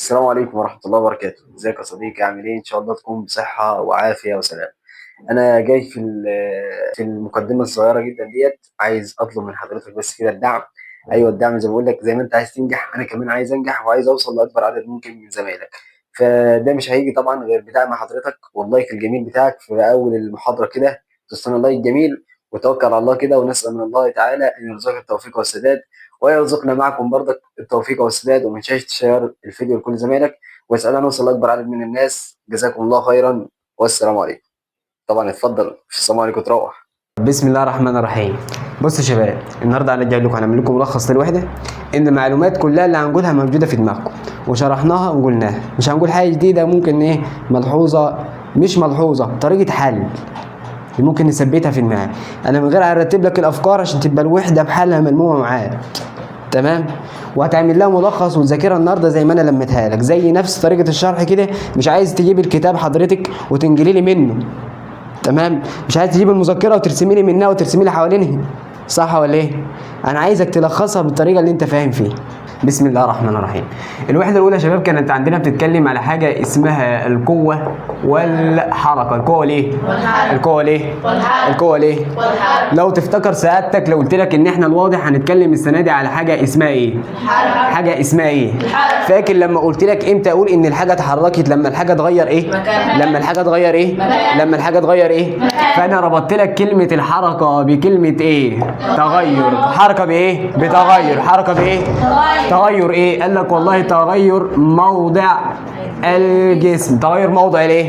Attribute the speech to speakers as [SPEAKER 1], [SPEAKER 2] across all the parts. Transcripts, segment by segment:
[SPEAKER 1] السلام عليكم ورحمة الله وبركاته، ازيك يا صديقي؟ عامل ايه؟ ان شاء الله تكون بصحة وعافية وسلام. انا جاي في المقدمة الصغيرة جدا ديت، عايز اطلب من حضرتك بس كده الدعم. ايوه الدعم، زي ما بقول لك، زي ما انت عايز تنجح انا كمان عايز انجح وعايز اوصل لاكبر عدد ممكن من زمايلك. فده مش هيجي طبعا غير بدعم حضرتك واللايك الجميل بتاعك في اول المحاضرة كده. تستنى اللايك جميل وتوكل على الله كده، ونسأل من الله تعالى ان يرزقك التوفيق والسداد، ويرزقنا معكم برضك التوفيق والسداد. وما تنساش تشير الفيديو لكل زمايلك، واسألنا نوصل لأكبر عدد من الناس. جزاكم الله خيرا والسلام عليكم. طبعا اتفضل، السلام عليكم، تروح.
[SPEAKER 2] بسم الله الرحمن الرحيم. بصوا يا شباب، النهارده انا جاي لكم هنعمل لكم ملخص للوحده، ان المعلومات كلها اللي هنقولها موجوده في دماغكم وشرحناها وقلناها. مش هنقول حاجه جديده، ممكن ملحوظه مش ملحوظه، طريقه حل ممكن نثبتها في دماغك. انا من غير هرتب لك الافكار عشان تبقى الوحده بحالها ملمومه معاك، تمام؟ وهتعمل لها ملخص وتذاكرها النهارده زي ما انا لميتها لك، زي نفس طريقه الشرح كده. مش عايز تجيب الكتاب حضرتك وتنجلي لي منه، تمام؟ مش عايز تجيب المذكره وترسمي لي منها وترسمي لي حوالينها، صح ولا ايه؟ انا عايزك تلخصها بالطريقه اللي انت فاهم فيها. بسم الله الرحمن الرحيم. الوحده الاولى يا شباب كانت عندنا بتتكلم على حاجه اسمها القوه والحركه. القوه ليه؟ القوه ليه؟ القوه ليه؟ لو تفتكر سعادتك لو قلت لك ان احنا الواضح هنتكلم السنه دي على حاجه اسمها ايه؟ حاجه اسمها ايه؟ فاكر لما قلت لك امتى اقول ان الحاجه اتحركت؟ لما الحاجه اتغير ايه؟ لما الحاجه اتغير ايه؟ لما الحاجه اتغير ايه؟ فانا ربطت لك كلمه الحركه بكلمه ايه؟ تغير. حركه بايه؟ بتغير. حركه بايه؟ تغير ايه؟ قال لك والله تغير موضع الجسم. تغير موضع الايه؟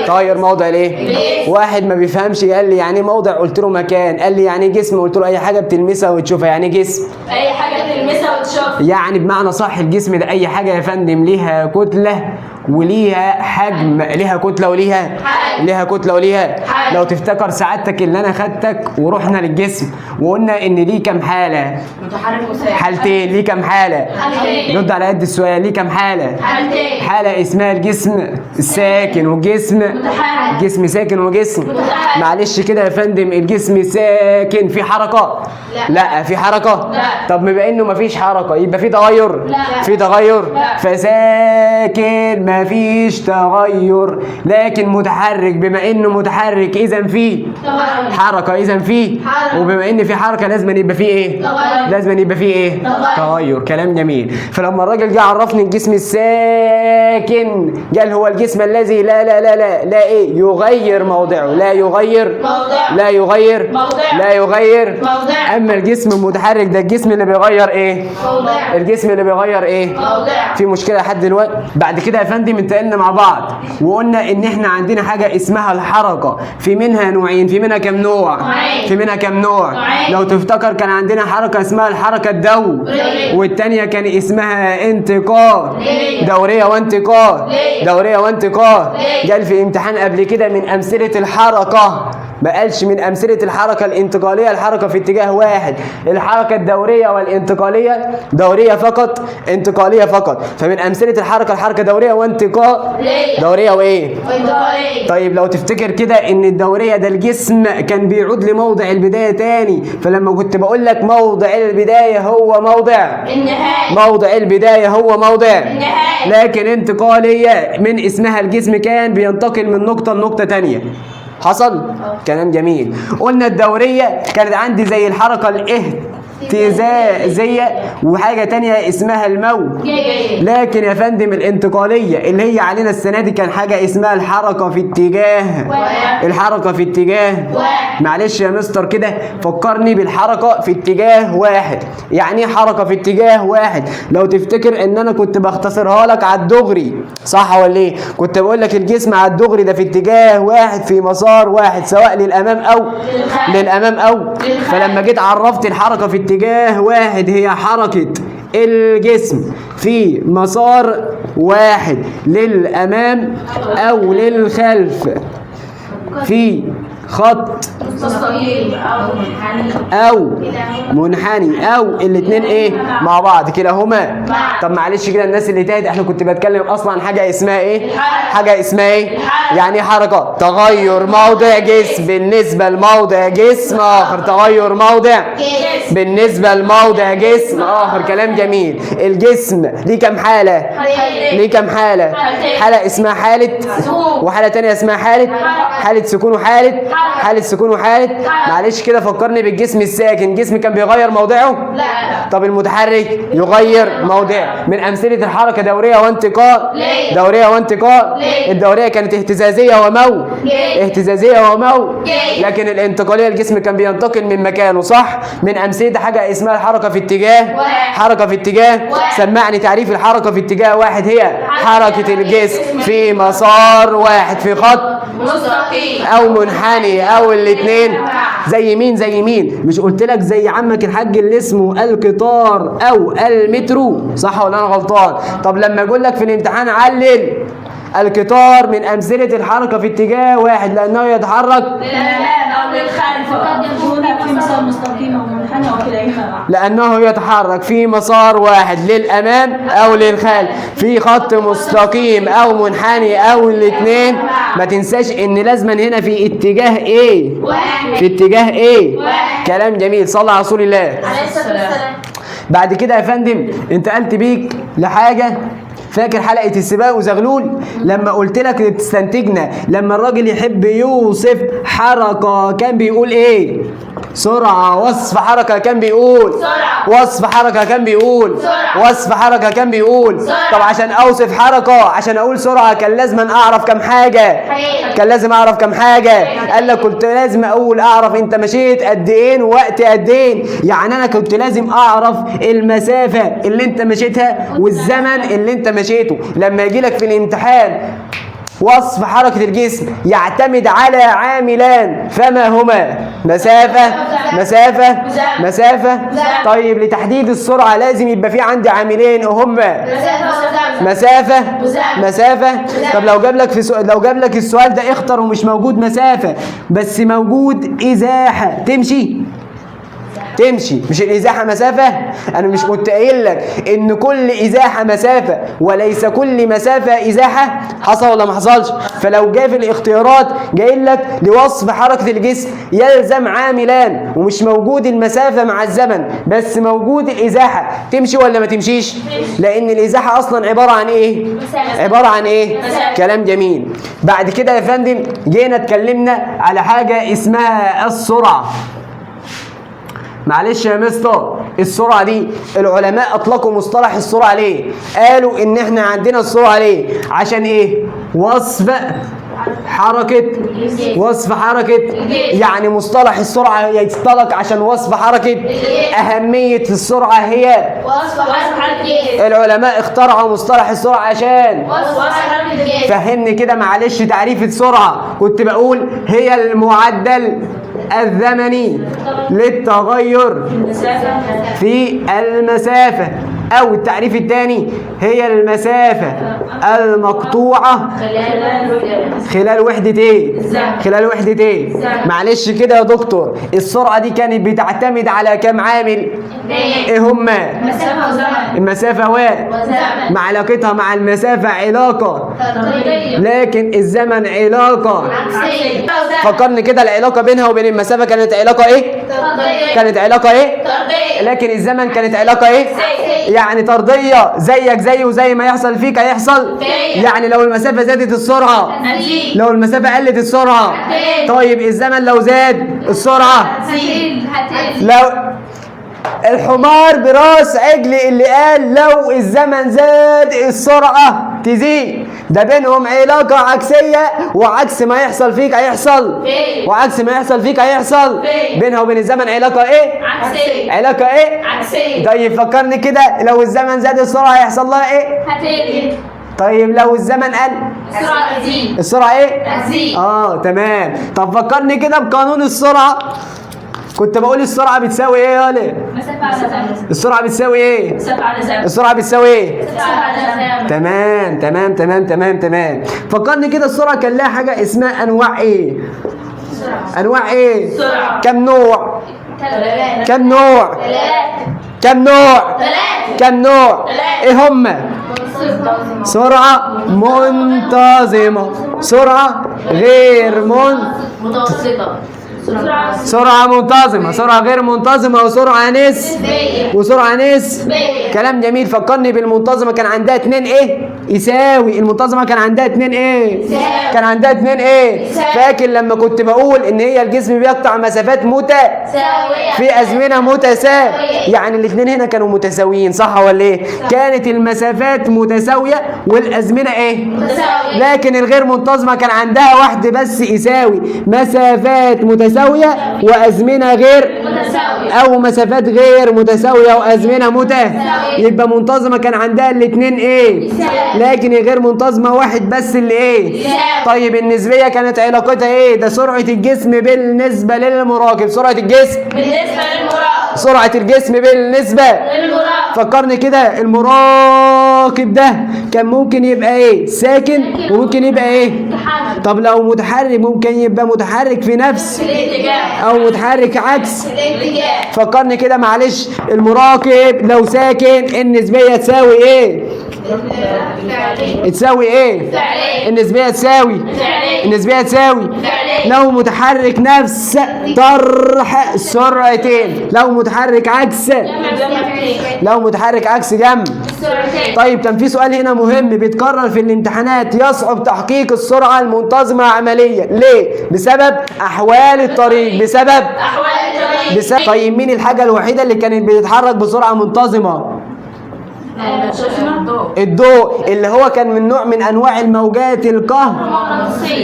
[SPEAKER 2] تغير موضع الايه؟ واحد ما بيفهمش قال لي يعني موضع، قلت له مكان. قال لي يعني جسم، قلت له اي حاجه بتلمسها وتشوفها. يعني جسم
[SPEAKER 3] اي حاجه تلمسها وتشوفها،
[SPEAKER 2] يعني بمعنى صح الجسم ده اي حاجه يا فندم ليها كتله وليها حجم. ليها كتله وليها
[SPEAKER 3] حجم.
[SPEAKER 2] ليها كتله وليها
[SPEAKER 3] حجم.
[SPEAKER 2] لو تفتكر سعادتك اللي انا خدتك ورحنا للجسم وقلنا ان ليه كام حاله؟
[SPEAKER 3] متحرك وساكن.
[SPEAKER 2] حالتين. ليه كام حاله؟
[SPEAKER 3] حالتين.
[SPEAKER 2] رد على قد السؤال. ليه كام حاله؟
[SPEAKER 3] حالتين.
[SPEAKER 2] حاله اسمها الجسم الساكن والجسم
[SPEAKER 3] متحرك.
[SPEAKER 2] جسم ساكن وجسم
[SPEAKER 3] متحرك.
[SPEAKER 2] معلش كده يا فندم، الجسم ساكن في حركه؟ لا في حركه.
[SPEAKER 3] لا.
[SPEAKER 2] طب بما انه مفيش حركه يبقى في تغير؟
[SPEAKER 3] لا.
[SPEAKER 2] في تغير.
[SPEAKER 3] لا.
[SPEAKER 2] فساكن مفيش تغير، لكن متحرك. بما انه متحرك اذا في
[SPEAKER 3] تغير.
[SPEAKER 2] حركه، اذا في
[SPEAKER 3] حركة.
[SPEAKER 2] وبما ان في حركه لازم يبقى في ايه؟
[SPEAKER 3] تغير.
[SPEAKER 2] لازم يبقى في ايه؟ تغير. كلام جميل. فلما الراجل جه عرفني الجسم الساكن قال هو الجسم الذي لا ايه؟ يغير موضعه. لا يغير
[SPEAKER 3] موضعه.
[SPEAKER 2] لا يغير
[SPEAKER 3] موضعه.
[SPEAKER 2] لا يغير
[SPEAKER 3] موضعه.
[SPEAKER 2] اما الجسم المتحرك ده الجسم اللي بيغير ايه؟
[SPEAKER 3] موضعه.
[SPEAKER 2] الجسم اللي بيغير ايه؟
[SPEAKER 3] موضعه.
[SPEAKER 2] في مشكله لحد دلوقتي؟ بعد كده يا فندم انتقلنا مع بعض وقلنا ان احنا عندنا حاجه اسمها الحركه. في منها نوعين. في منها كم نوع؟
[SPEAKER 3] نوعين.
[SPEAKER 2] في منها كم نوع؟
[SPEAKER 3] نوعين.
[SPEAKER 2] لو تفتكر كان عندنا حركه اسمها الحركه الدوريه، والتانيه كان اسمها انتقال.
[SPEAKER 3] ليه؟
[SPEAKER 2] دوريه وانتقال.
[SPEAKER 3] ليه؟
[SPEAKER 2] دوريه وانتقال.
[SPEAKER 3] ليه؟
[SPEAKER 2] قال في امتحان قبل كده من امثله الحركه، ما قالش من امثله الحركه الانتقاليه. الحركه في اتجاه واحد. الحركه الدوريه والانتقاليه دوريه فقط، انتقاليه فقط. فمن امثله الحركه دوريه وانتقال.
[SPEAKER 3] ليه؟
[SPEAKER 2] دوريه وايه؟
[SPEAKER 3] وانتقاليه.
[SPEAKER 2] طيب لو تفتكر كده ان الدوريه ده الجسم كان بيعود لموضع البدايه تاني، فلما كنت بقول لك موضع البدايه هو موضع
[SPEAKER 3] النهايه.
[SPEAKER 2] موضع البدايه هو موضع
[SPEAKER 3] النهايه.
[SPEAKER 2] لكن انتقاليه من اسمها الجسم كان بينتقل من نقطه لنقطه تانيه. حصل؟ كلام جميل. قلنا الدوريه كانت عندي زي الحركه الاهتزازيه وحاجه تانية اسمها الموج. لكن يا فندم الانتقاليه اللي هي علينا السنه دي كان حاجه اسمها الحركه في اتجاه
[SPEAKER 3] واحد.
[SPEAKER 2] الحركه في اتجاه
[SPEAKER 3] واحد.
[SPEAKER 2] معلش يا مستر كده فكرني بالحركه في اتجاه واحد. يعني ايه حركه في اتجاه واحد؟ لو تفتكر ان انا كنت بختصرها لك على الدغري، صح ولا ايه؟ كنت بقول لك الجسم على الدغري ده في اتجاه واحد في مسار واحد، سواء للامام او للامام او فلما جيت عرفت الحركه في اتجاه واحد هي حركه الجسم في مسار واحد للامام او للخلف في خط
[SPEAKER 3] مستقيم أو منحني
[SPEAKER 2] او منحني او الاتنين ايه مع بعض كلاهما. طب معلش كده الناس اللي تاهت، احنا كنت بتكلم اصلا عن حاجه اسمها ايه؟ حاجه اسمها ايه؟ يعني ايه حركه؟ تغير موضع جسم بالنسبه لموضع جسم اخر، تغير موضع بالنسبه لموضع جسم اخر. كلام جميل. الجسم ليه كام حاله؟ ليه كام حاله؟ حاله اسمها حاله، وحاله تانية اسمها حاله سكون، حاله سكون وحاله. معلش كده فكرني بالجسم الساكن، الجسم كان بيغير موضعه؟
[SPEAKER 3] لا.
[SPEAKER 2] طب المتحرك يغير موضعه. من امثله الحركه دوريه وانتقال، دوريه وانتقال. الدوريه كانت اهتزازيه اهتزازيه لكن الانتقاليه الجسم كان بينتقل من مكانه، صح؟ من امثله حاجه اسمها الحركه في اتجاه، حركه في اتجاه. سمعني تعريف الحركه في اتجاه واحد. هي حركه الجسم في مسار واحد، في خط
[SPEAKER 3] مستقيم
[SPEAKER 2] او منحني او الاثنين. زي مين؟ زي مين؟ مش قلت لك زي عمك الحاج اللي اسمه القطار او المترو، صح ولا انا غلطان؟ طب لما اقول لك في الامتحان علل القطار من امثله الحركه في اتجاه واحد لانه يتحرك
[SPEAKER 3] للأمام أو للخلف وقد يكون في مسار مستقيم أو منحني وكلاهما معا.
[SPEAKER 2] لانه يتحرك في مسار واحد للامام او للخلف، في خط مستقيم او منحني او الاثنين. ما تنساش ان لازما هنا في اتجاه ايه؟ في اتجاه ايه؟ كلام جميل. صلى على رسول الله.
[SPEAKER 3] عليه الصلاة والسلام.
[SPEAKER 2] بعد كده يا فندم انتقلت بيك لحاجه. فاكر حلقه السباق وزغلول لما قلت لك تستنتجنا لما الراجل يحب يوصف حركه كان بيقول ايه؟ سرعه. وصف حركه كان بيقول
[SPEAKER 3] سرعة.
[SPEAKER 2] وصف حركه كان بيقول
[SPEAKER 3] سرعة.
[SPEAKER 2] وصف حركه كان بيقول
[SPEAKER 3] سرعة.
[SPEAKER 2] طب عشان اوصف حركه، عشان اقول سرعه كان لازم اعرف كم حاجه. كان لازم اعرف كم حاجه. قال لك كنت لازم اعرف انت مشيت قد ايه ووقت قد ايه. يعني انا كنت لازم اعرف المسافه اللي انت مشيتها والزمن اللي انت مشيته. لما يجي لك في الامتحان وصف حركة الجسم يعتمد على عاملان، فما هما؟ مسافة. طيب لتحديد السرعة لازم يبقى في عندي عاملين هما مسافة. طب لو جاب لك السؤال ده اختر ومش موجود مسافة بس موجود إزاحة، تمشي؟ مش الازاحه مسافه؟ انا مش كنت قايل لك ان كل ازاحه مسافه وليس كل مسافه ازاحه؟ حصل ولا ما حصلش؟ فلو جاء في الاختيارات جاي لك لوصف حركه الجسم يلزم عاملان ومش موجود المسافه مع الزمن بس موجود الازاحه، تمشي ولا ما تمشيش؟ لان الازاحه اصلا عباره عن ايه؟ كلام جميل. بعد كده يا فندم جينا اتكلمنا على حاجه اسمها السرعه. معلش يا مستر، السرعة دي العلماء أطلقوا مصطلح السرعة ليه؟ قالوا إن إحنا عندنا السرعة ليه؟ عشان إيه؟ وصف حركة يعني مصطلح السرعة يطلق عشان وصف حركة. أهمية السرعة هي
[SPEAKER 3] وصف حركة الجسم.
[SPEAKER 2] العلماء اخترعوا مصطلح السرعة عشان
[SPEAKER 3] وصف حركة الجسم.
[SPEAKER 2] فهمني كده معلش تعريف السرعة. كنت بقول هي المعدل الزمني للتغير في المسافة، أو التعريف الثاني هي المسافة المقطوعة خلال وحدة ايه؟ معلش كده يا دكتور، السرعة دي كانت بتعتمد على كم عامل؟ ايه هما؟
[SPEAKER 3] مسافة وزمن.
[SPEAKER 2] المسافة
[SPEAKER 3] وزمن.
[SPEAKER 2] مع علاقتها مع المسافة علاقة،
[SPEAKER 3] تطبيقية.
[SPEAKER 2] لكن الزمن علاقة
[SPEAKER 3] عكسية.
[SPEAKER 2] فكرني كده العلاقة بينها وبين المسافة كانت علاقة ايه؟
[SPEAKER 3] تطبيقية.
[SPEAKER 2] لكن الزمن كانت علاقة ايه؟ يعني طردية، زيك زيه وزي ما يحصل فيك هيحصل
[SPEAKER 3] فيا.
[SPEAKER 2] يعني لو المسافة زادت السرعة،
[SPEAKER 3] هتزيد.
[SPEAKER 2] لو المسافة قلت السرعة.
[SPEAKER 3] هتقل.
[SPEAKER 2] طيب الزمن لو زاد السرعة.
[SPEAKER 3] هتزيد.
[SPEAKER 2] لو الحمار براس عجل اللي قال لو الزمن زاد السرعة تزيد، ده بينهم علاقة عكسية، وعكس ما يحصل فيك هيحصل بينها وبين الزمن علاقة ايه؟ عكسية. طيب فكرني كده لو الزمن زاد السرعة هيحصل لها ايه؟
[SPEAKER 3] هتقل.
[SPEAKER 2] طيب لو الزمن قل
[SPEAKER 3] السرعة هتزيد.
[SPEAKER 2] السرعة ايه؟
[SPEAKER 3] هتزيد.
[SPEAKER 2] تمام. طب فكرني كده بقانون السرعة. كنت بقول السرعة بتساوي ايه يا ولد؟
[SPEAKER 3] مسافة على زمن.
[SPEAKER 2] السرعة بتساوي ايه؟
[SPEAKER 3] مسافة على زمن.
[SPEAKER 2] السرعة بتساوي ايه؟
[SPEAKER 3] مسافة على زمن.
[SPEAKER 2] تمام. فكرني كده السرعة كان لها حاجة اسمها أنواع إيه؟ انواع ايه؟
[SPEAKER 3] سرعة.
[SPEAKER 2] كم نوع؟
[SPEAKER 3] ثلاثة.
[SPEAKER 2] كم نوع؟ كم نوع؟ كم نوع؟ ايه هما؟ سرعة منتظمة، سرعة غير
[SPEAKER 3] متوسطة.
[SPEAKER 2] سرعة منتظمة، سرعة غير منتظمة، وسرعة وسرعة كلام جميل. فكرني بالمنتظمة كان عندها 2 ايه؟ يساوي. المنتظمة كان عندها 2 ايه؟ كان عندها 2 ايه؟ فاكر لما كنت بقول ان هي الجسم بيقطع مسافات
[SPEAKER 3] ساوية
[SPEAKER 2] في ازمنة متساوية، يعني الاثنين هنا كانوا متساويين، صح ولا ايه؟ كانت المسافات متساوية والازمنة ايه؟
[SPEAKER 3] متساوية.
[SPEAKER 2] لكن الغير منتظمة كان عندها واحدة بس يساوي، مسافات متساوية وازمنة غير
[SPEAKER 3] متساوية.
[SPEAKER 2] او مسافات غير متساوية وازمنة يبقى منتظمة كان عندها الاثنين ايه؟ لكن الغير منتظمة واحد بس اللي ايه؟ طيب النسبية كانت علاقتها ايه؟ ده سرعة الجسم بالنسبة للمراقب، سرعة الجسم
[SPEAKER 3] بالنسبة للمراقب.
[SPEAKER 2] سرعة الجسم بالنسبة
[SPEAKER 3] للمراقب.
[SPEAKER 2] فكرني كده، المراقب ده كان ممكن يبقى ايه؟ ساكن وممكن يبقى ايه؟ طب لو متحرك ممكن يبقى متحرك في نفس
[SPEAKER 3] الاتجاه
[SPEAKER 2] او متحرك عكس.
[SPEAKER 3] الاتجاه.
[SPEAKER 2] فكرني كده معلش، المراقب لو ساكن النسبية تساوي ايه؟ تساوي ايه؟ النسبية تساوي النسبية تساوي لو متحرك نفس طرح السرعتين، لو متحرك عكس، لو متحرك عكس جنب. طيب كان في سؤال هنا مهم بيتكرر في الامتحانات، يصعب تحقيق السرعة المنتظمة عمليا، ليه؟ بسبب أحوال الطريق، بسبب طيب مين الحاجة الوحيدة اللي كانت بتتحرك بسرعة منتظمة؟ الضوء، اللي هو كان من نوع من انواع الموجات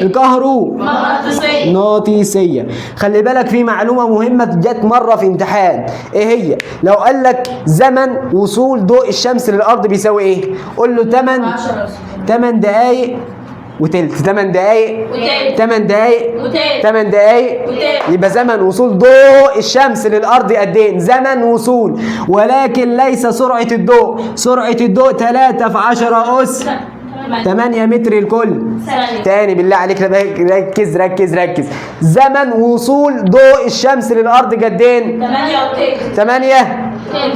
[SPEAKER 2] الكهرومغناطيسيه. خلي بالك في معلومه مهمه جت مره في امتحان، ايه هي؟ لو قال لك زمن وصول ضوء الشمس للارض بيساوي ايه؟ قول له 8 دقائق وتلت، 8 دقائق 8 دقائق يبقى زمن وصول ضوء الشمس للأرض قد ايه؟ زمن وصول، ولكن ليس سرعة الضوء، سرعة الضوء 3 في 10 أس 8 متر الكل. تاني بالله عليك ركز ركز ركز، زمن وصول ضوء الشمس للأرض قد ايه؟ 8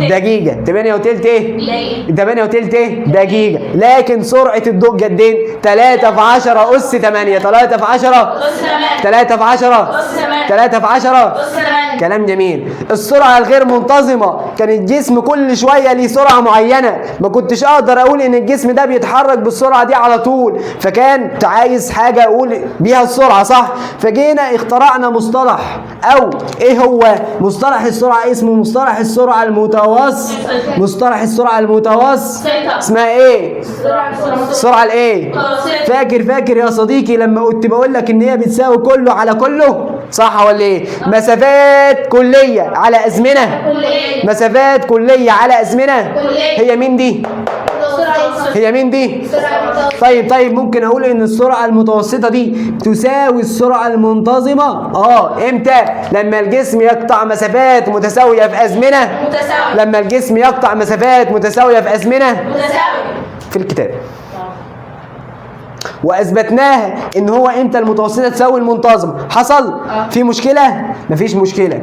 [SPEAKER 2] دقيقة. 8 وتلت ايه؟ 8 وتلت ايه؟ دقيقة. لكن سرعة الضوء قد ايه؟ 3 في 10 أس 8. 3 في 10 3 في 10 3 في 10 كلام جميل. السرعة الغير منتظمة كان الجسم كل شوية ليه سرعة معينة، ما كنتش اقدر اقول ان الجسم ده بيتحرك بالسرعة دي على طول، فكان عايز حاجة اقول بيها السرعة، صح؟ فجينا اخترعنا مصطلح، او ايه هو مصطلح السرعة؟ اسمه مصطلح السرعة المتوسط. مصطلح السرعة المتوسط اسمها ايه؟ السرعة الايه؟ فاكر يا صديقي لما كنت بقول لك ان هي بتساوي كله على كله، صح ولا ايه؟ مسافات كلية على ازمنة، مسافات كلية على ازمنة. هي مين دي؟ هي مين دي؟ طيب ممكن اقول ان السرعة المتوسطة دي تساوي السرعة المنتظمة. امتى؟ لما الجسم يقطع مسافات متساوية في ازمنة، لما الجسم يقطع مسافات متساوية في ازمنة في الكتاب. واثبتناها ان هو امتى المتوسطة تساوي المنتظمة. حصل؟ في مشكلة؟ مفيش مشكلة.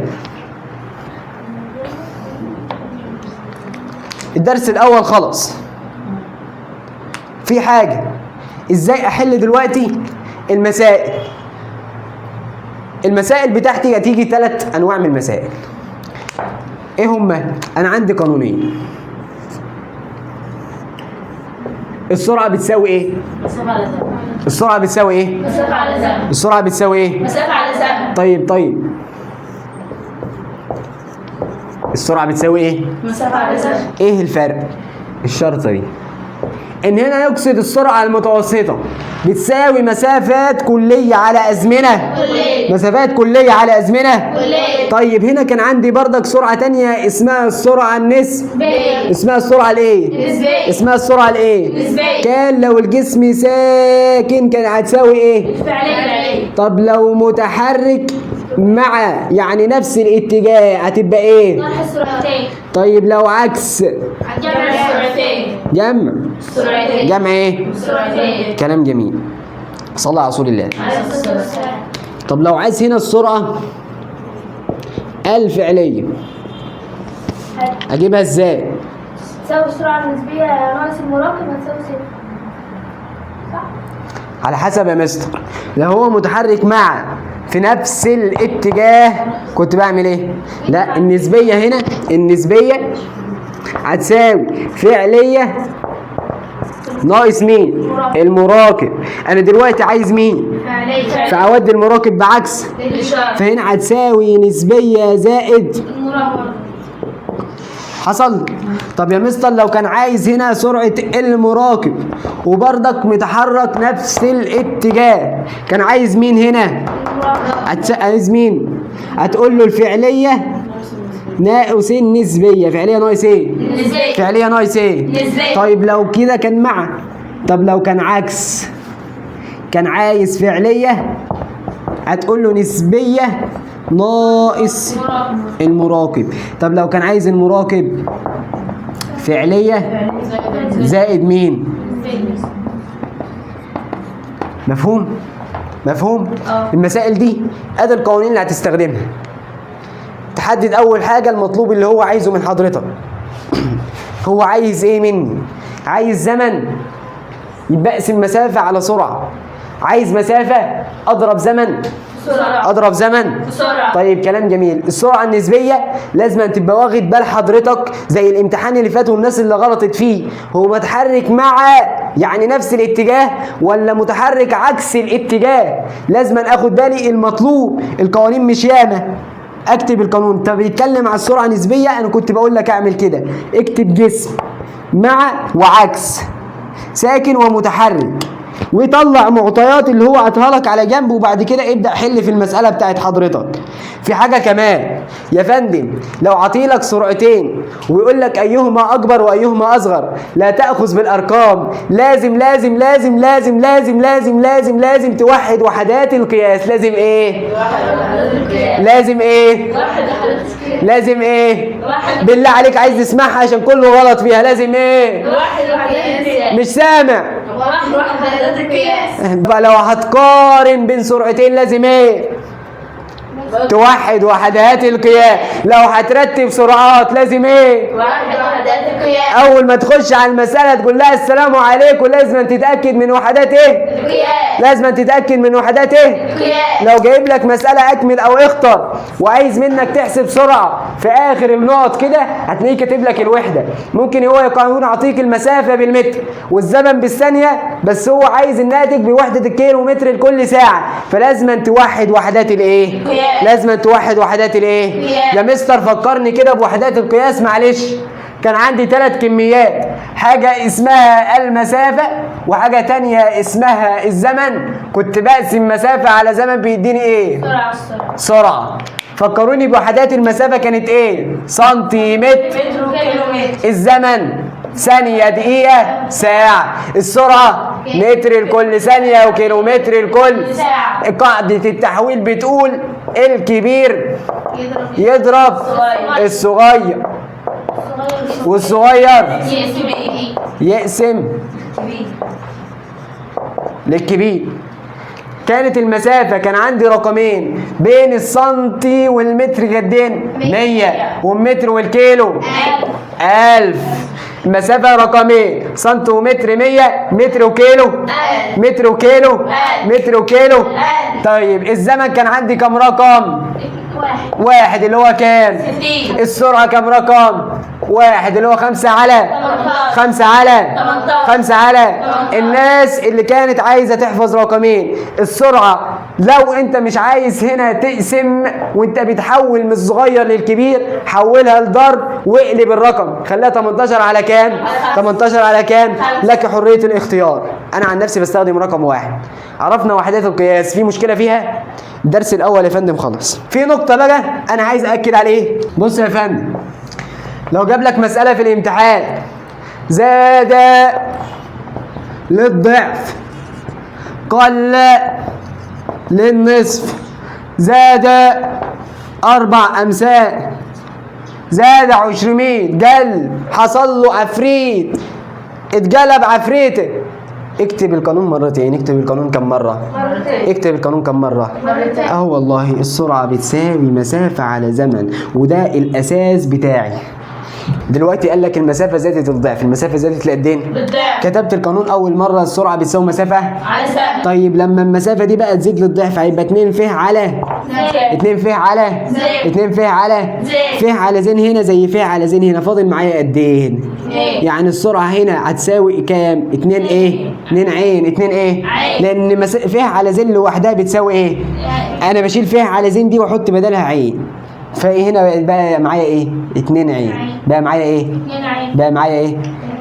[SPEAKER 2] الدرس الاول خلص. في حاجة، ازاي احل دلوقتي المسائل؟ المسائل بتاعتي هتيجي 3 انواع من المسائل. ايه هما؟ انا عندي قانونين. السرعة بتساوي ايه؟ السرعة بتساوي ايه؟ السرعة بتساوي ايه؟ طيب السرعة بتساوي ايه؟ ايه الفرق؟ الشرطة دي ان هنا يقصد السرعة المتوسطة بتساوي مسافات كلية على ازمنة، مسافات كلية على ازمنة. طيب هنا كان عندي بردك سرعة تانية اسمها السرعة النسبية. اسمها السرعة الايه؟ اسمها السرعة الايه؟ كان لو الجسم ساكن كان هتساوي ايه؟ طب لو متحرك مع يعني نفس الاتجاه هتبقى ايه؟ طيب لو عكس جمع ايه؟ كلام جميل. صلى على رسول الله. طب لو عايز هنا السرعة الفعلية اجيبها ازاي؟
[SPEAKER 4] تساوي السرعة النسبية ناقص المراقب هتساوي صفر. صح؟
[SPEAKER 2] على حسب يا مستر. لو هو متحرك مع في نفس الاتجاه كنت بعمل ايه؟ لا، النسبية هنا النسبية هتساوي فعلية ناقص مين؟ المراقب. انا دلوقتي عايز مين؟
[SPEAKER 4] فعليا.
[SPEAKER 2] فاودي المراقب بعكس،
[SPEAKER 4] الإشارة.
[SPEAKER 2] فهنا هتساوي نسبية زائد
[SPEAKER 4] المراقب.
[SPEAKER 2] حصل. طب يا مستر لو كان عايز هنا سرعة المراقب وبرضك متحرك نفس الاتجاه كان عايز مين هنا؟
[SPEAKER 4] المراقب.
[SPEAKER 2] عايز مين؟ هتقول له الفعلية ناقص النسبية. فعلية ناقص ايه؟
[SPEAKER 4] النسبية.
[SPEAKER 2] فعلية ناقص ايه؟
[SPEAKER 4] نسبية.
[SPEAKER 2] طيب لو كده كان مع. طب لو كان عكس كان عايز فعلية هتقول له نسبية ناقص المراقب. طب لو كان عايز المراقب فعلية زائد مين؟ مفهوم؟ مفهوم؟ المسائل دي ادي القوانين اللي هتستخدمها. تحدد اول حاجة المطلوب اللي هو عايزه من حضرتك. هو عايز ايه مني؟ عايز زمن يبقى اقسم مسافة على سرعة. عايز مسافة اضرب زمن
[SPEAKER 4] بسرعة.
[SPEAKER 2] اضرب زمن.
[SPEAKER 4] بسرعة.
[SPEAKER 2] طيب كلام جميل. السرعه النسبيه لازم تبقى واخد بال حضرتك زي الامتحان اللي فات والناس اللي غلطت فيه. هو متحرك مع يعني نفس الاتجاه ولا متحرك عكس الاتجاه؟ لازم اخد بالي المطلوب. القوانين مش ياما اكتب القانون. طب بيتكلم على السرعه النسبيه انا كنت بقول لك اعمل كده. اكتب جسم مع وعكس ساكن ومتحرك ويطلع معطيات اللي هو عطاها لك على جنب وبعد كده ابدأ حل في المسألة بتاعت حضرتك. في حاجة كمان يا فندم، لو عطيلك سرعتين ويقول لك أيهما أكبر وأيهما أصغر لا تأخذ بالأرقام. لازم لازم لازم لازم لازم لازم لازم لازم توحد وحدات القياس. لازم إيه؟ لازم إيه؟ لازم إيه؟ بالله عليك عايز تسمعها عشان كله غلط فيها. لازم إيه؟ مش سامع. بقى لو هتقارن بين سرعتين لازم ايه؟ توحد وحدات القياس. لو هترتب سرعات لازم ايه؟ اول ما تخش على المسألة تقول لها السلام عليكم لازم تتأكد من وحدات ايه؟ لازم تتأكد من وحدات ايه؟ لو جايب لك مسألة اكمل او اختر وعايز منك تحسب سرعة في اخر النقط كده هتلاقيه كاتب لك الوحدة. ممكن هو يكون يعطيك المسافة بالمتر والزمن بالثانية بس هو عايز الناتج بوحدة الكيلومتر لكل ساعة. فلازم توحد وحدات الايه؟ لازم توحد وحدات الايه؟ يا مستر فكرني كده بوحدات القياس معلش. كان عندي 3 كميات، حاجة اسمها المسافة وحاجة تانية اسمها الزمن. كنت بقسم مسافة على زمن بيديني ايه؟ سرعة. فكروني بوحدات المسافة كانت ايه؟ سنتيمتر. الزمن ثانية دقيقة ساعة. السرعة متر لكل ثانية وكيلومتر لكل ساعة. قاعدة التحويل بتقول الكبير يضرب الصغير والصغير يقسم للكبير. كانت المسافة كان عندي رقمين بين السنتي والمتر قدين 100 والمتر والكيلو 1000. المسافة رقمين سنتي ومتر 100 متر وكيلو متر وكيلو متر وكيلو. طيب الزمن كان عندي كم رقم؟ 1 اللي هو كام؟
[SPEAKER 4] 60.
[SPEAKER 2] السرعة كم رقم؟ 1 اللي هو 5 على 5 على 5 على. الناس اللي كانت عايزة تحفظ رقمين السرعة لو انت مش عايز هنا تقسم وانت بتحول من الصغير للكبير حولها لضرب واقلب الرقم خليها 18 على كام؟ 18 على كام؟ لك حرية الاختيار. انا عن نفسي بستخدم رقم 1. عرفنا وحدات القياس، في مشكلة فيها؟ الدرس الاول يا فندم خلص. في نقطة بقى انا عايز اكد عليه. بص يا فندم، لو جاب لك مسألة في الامتحان زاد للضعف قل للنصف زاد 4 أمثال زاد 200 قل حصل له عفريت اتقلب عفريته اكتب القانون مرتين. اكتب القانون كم مرة؟
[SPEAKER 4] مرتين.
[SPEAKER 2] اكتب القانون كم مرة؟
[SPEAKER 4] مرتين.
[SPEAKER 2] اهو والله السرعة بتساوي مسافة على زمن، وده الأساس بتاعي. دلوقتي قال لك المسافة زادت الضعف، المسافة زادت لقدين؟
[SPEAKER 3] بالضعف.
[SPEAKER 2] كتبت القانون أول مرة السرعة بتساوي مسافة.
[SPEAKER 3] على زمن.
[SPEAKER 2] طيب لما المسافة دي بقى تزيد للضعف هيبقى 2 ف على 2 ف على
[SPEAKER 3] زين.
[SPEAKER 2] 2 ف على
[SPEAKER 3] زين.
[SPEAKER 2] ف على زين هنا زي ف على زين هنا، فاضل معايا قد ايه؟ يعني السرعة هنا هتساوي كام؟ 2 ايه؟ 2 عين. 2 ايه؟
[SPEAKER 3] عين.
[SPEAKER 2] لأن ف على زين لوحدها بتساوي ايه؟ أنا بشيل ف على زين دي وأحط بدلها عين. فهنا بقى معايا ايه؟ 2 عين. بقى معايا ايه؟ بقى معايا ايه؟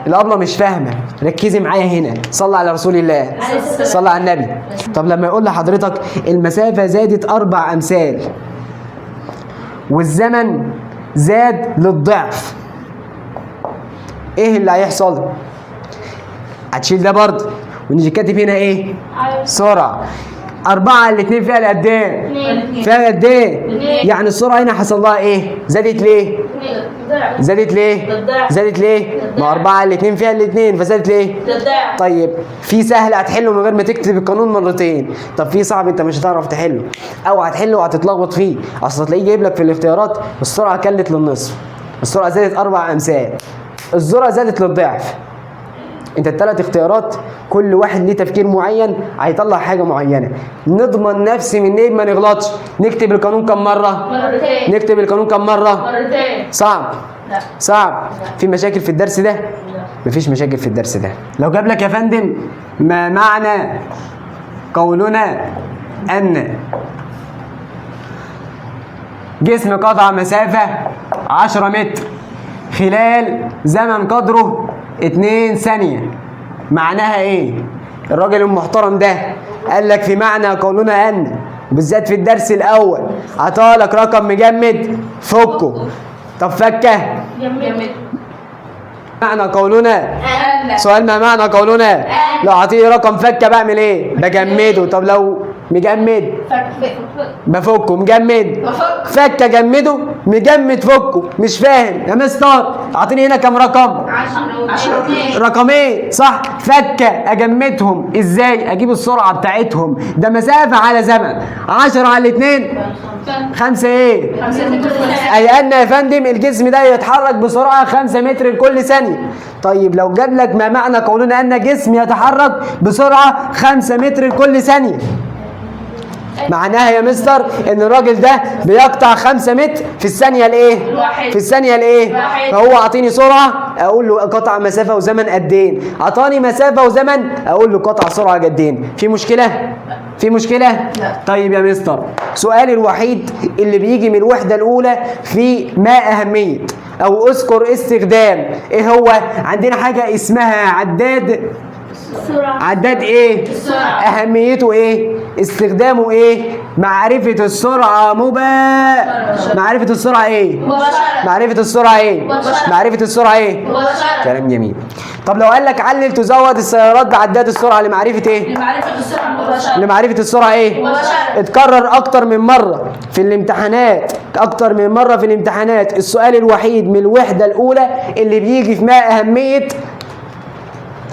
[SPEAKER 2] الأبلة مش فاهمة، ركزي معايا هنا. صلى على رسول الله، صلى على النبي. طب لما يقول لحضرتك المسافة زادت 4 أمثال والزمن زاد للضعف، ايه اللي هيحصل؟ هتشيل ده برضه ونيجي كاتب هنا ايه؟ سرعة. 4 الاتنين فيها قد ايه؟ فيها قد ايه؟ يعني السرعة هنا حصل لها ايه؟ زادت ليه؟ زادت ليه؟ زادت ليه؟ ما 4 الاتنين فيها الاتنين فزادت ليه؟
[SPEAKER 3] بالضعف.
[SPEAKER 2] طيب في سهل هتحله من غير ما تكتب القانون مرتين، طب في صعب انت مش هتعرف تحله او هتحله وهتتلخبط فيه. اصل هتلاقيه جايب لك في الاختيارات السرعة كلت للنصف، السرعة زادت 4 أمثال، السرعة زادت للضعف. انت ال3 اختيارات كل واحد ليه تفكير معين هيطلع حاجه معينه. نضمن نفسي من ايه ما نغلطش. نكتب القانون كم مره؟
[SPEAKER 3] مرتين.
[SPEAKER 2] نكتب القانون كم مره؟
[SPEAKER 3] مرتين.
[SPEAKER 2] صعب؟
[SPEAKER 3] لا.
[SPEAKER 2] صعب؟ في مشاكل في الدرس ده؟ مفيش مشاكل في الدرس ده. لو جاب لك يا فندم ما معنى قولنا ان جسم قطع مسافه 10 متر خلال زمن قدره 2 ثانية، معناها ايه؟ الراجل المحترم ده قال لك في معنى قولنا ان، بالذات في الدرس الاول عطالك رقم مجمد فكه. طب فكه
[SPEAKER 3] جميل.
[SPEAKER 2] معنى قولنا
[SPEAKER 3] أن.
[SPEAKER 2] سؤال، ما معنى قولنا؟ لو عطيه رقم فكه بعمل ايه؟ بجمده. طب لو مجمد بفكه. مجمد
[SPEAKER 3] بفك.
[SPEAKER 2] فكه جمده، مجمد فكه. مش فاهم يا مستر؟ اعطيني هنا كام رقم؟
[SPEAKER 3] 10.
[SPEAKER 2] رقمين صح. فكه اجمدهم ازاي؟ اجيب السرعه بتاعتهم، ده مسافه على زمن. 10 على 2 5 ايه؟
[SPEAKER 3] 5 متر.
[SPEAKER 2] اي ان يا فندم الجسم ده يتحرك بسرعه 5 متر لكل ثانيه. طيب لو جاب لك ما معنى قولنا ان جسم يتحرك بسرعه 5 متر لكل ثانيه، معناها يا مستر ان الراجل ده بيقطع 5 متر في الثانيه الايه؟
[SPEAKER 3] واحد.
[SPEAKER 2] في الثانيه الايه؟
[SPEAKER 3] واحد.
[SPEAKER 2] فهو اعطيني سرعه اقول له قطع مسافه وزمن قدين، اعطاني مسافه وزمن اقول له قطع سرعه قدين. في مشكله؟ في مشكله؟
[SPEAKER 3] لا.
[SPEAKER 2] طيب يا مستر سؤالي الوحيد اللي بيجي من الوحده الاولى في ما اهميه او اذكر استخدام، ايه هو؟ عندنا حاجه اسمها عداد. عداد ايه؟
[SPEAKER 3] السرعة.
[SPEAKER 2] اهميته ايه؟ استخدامه ايه؟ معرفة السرعة معرفة السرعة ايه؟
[SPEAKER 3] مباشرة.
[SPEAKER 2] معرفة السرعة ايه؟
[SPEAKER 3] مباشرة.
[SPEAKER 2] معرفة السرعة ايه؟
[SPEAKER 3] مباشرة.
[SPEAKER 2] كلام جميل. طب لو قال لك علل تزود السيارات بعداد السرعة لمعرفة ايه؟
[SPEAKER 3] لمعرفة السرعة مباشرة.
[SPEAKER 2] لمعرفة السرعة ايه؟
[SPEAKER 3] مباشرة.
[SPEAKER 2] اتكرر اكتر من مرة في الامتحانات، اكتر من مرة في الامتحانات. السؤال الوحيد من الوحدة الاولى اللي بيجي في ما اهمية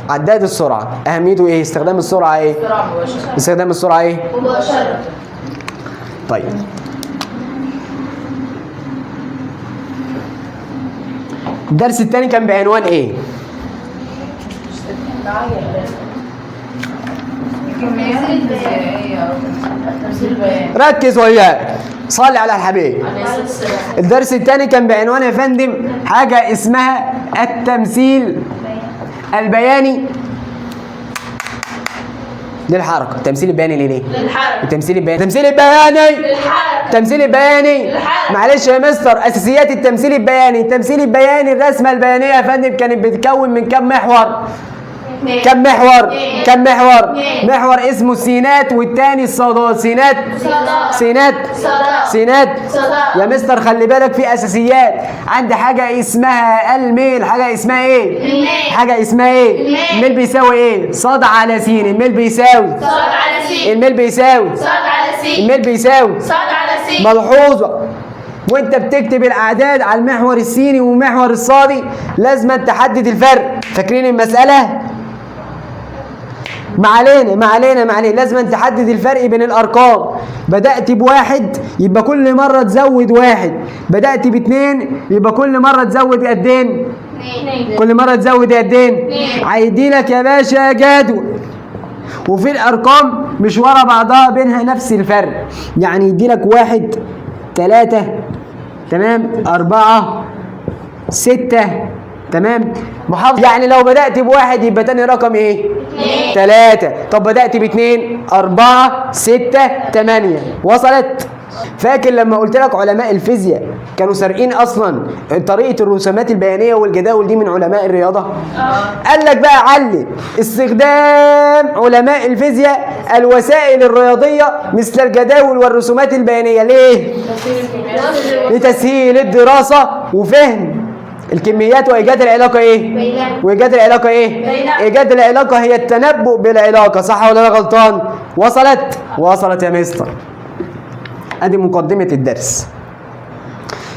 [SPEAKER 2] عداد السرعة. اهميته ايه؟ استخدام السرعة ايه؟
[SPEAKER 3] السرعة مباشرة.
[SPEAKER 2] استخدام السرعة ايه؟
[SPEAKER 3] مباشرة.
[SPEAKER 2] طيب الدرس الثاني كان بعنوان ايه؟
[SPEAKER 3] الكميات الفيزيائية. تمثيل البيان.
[SPEAKER 2] ركز وياك، صلي على الحبيب.
[SPEAKER 3] عليه الصلاة والسلام.
[SPEAKER 2] الدرس الثاني كان بعنوان يا فندم حاجة اسمها التمثيل البياني للحركة. التمثيل البياني ليه؟
[SPEAKER 3] للحركة.
[SPEAKER 2] التمثيل البياني
[SPEAKER 3] للحركة.
[SPEAKER 2] التمثيل البياني
[SPEAKER 3] للحركة.
[SPEAKER 2] معلش يا مستر، اساسيات التمثيل البياني. التمثيل البياني الرسمة البيانية يا فندم كانت بتتكون من كم محور؟ كم محور؟ كم محور؟ محور اسمه السينات والتاني الصادات. سينات سينات سينات يا مستر خلي بالك في اساسيات. عندي حاجه اسمها الميل. حاجه اسمها ايه؟
[SPEAKER 3] الميل.
[SPEAKER 2] حاجه اسمها ايه؟ الميل بيساوي ايه؟ صاد على س. الميل بيساوي
[SPEAKER 3] صاد على س.
[SPEAKER 2] الميل بيساوي
[SPEAKER 3] صاد على س.
[SPEAKER 2] الميل بيساوي
[SPEAKER 3] صاد على س.
[SPEAKER 2] ملحوظه وانت بتكتب الاعداد على المحور السيني والمحور الصادي لازم تحدد الفرق. فاكرين المساله؟ ما علينا لازم أن تحدد الفرق بين الارقام. بدأت بواحد يبقى كل مرة تزود واحد، بدأت باتنين يبقى كل مرة تزود قدين؟ كل مرة تزود قدين؟ هيديلك يا باشا جدول، وفي الارقام مش ورا بعضها بينها نفس الفرق، يعني يديلك 1 3 تمام 4 6 تمام محافظ. يعني لو بدأت بواحد يبقى تاني رقم ايه؟ 3. طب بدأت باتنين 4 6 8. وصلت؟ فاكر لما قلت لك علماء الفيزياء كانوا سارقين اصلا طريقه الرسومات البيانيه والجداول دي من علماء الرياضه؟ قال لك بقى علم استخدام علماء الفيزياء الوسائل الرياضيه مثل الجداول والرسومات البيانيه. ليه؟ لتسهيل الدراسه وفهم الكميات وايجاد العلاقه ايه؟ وايجاد العلاقه ايه؟ ايجاد العلاقه هي التنبؤ بالعلاقه، صح ولا انا غلطان؟ وصلت يا مستر. ادي مقدمه الدرس.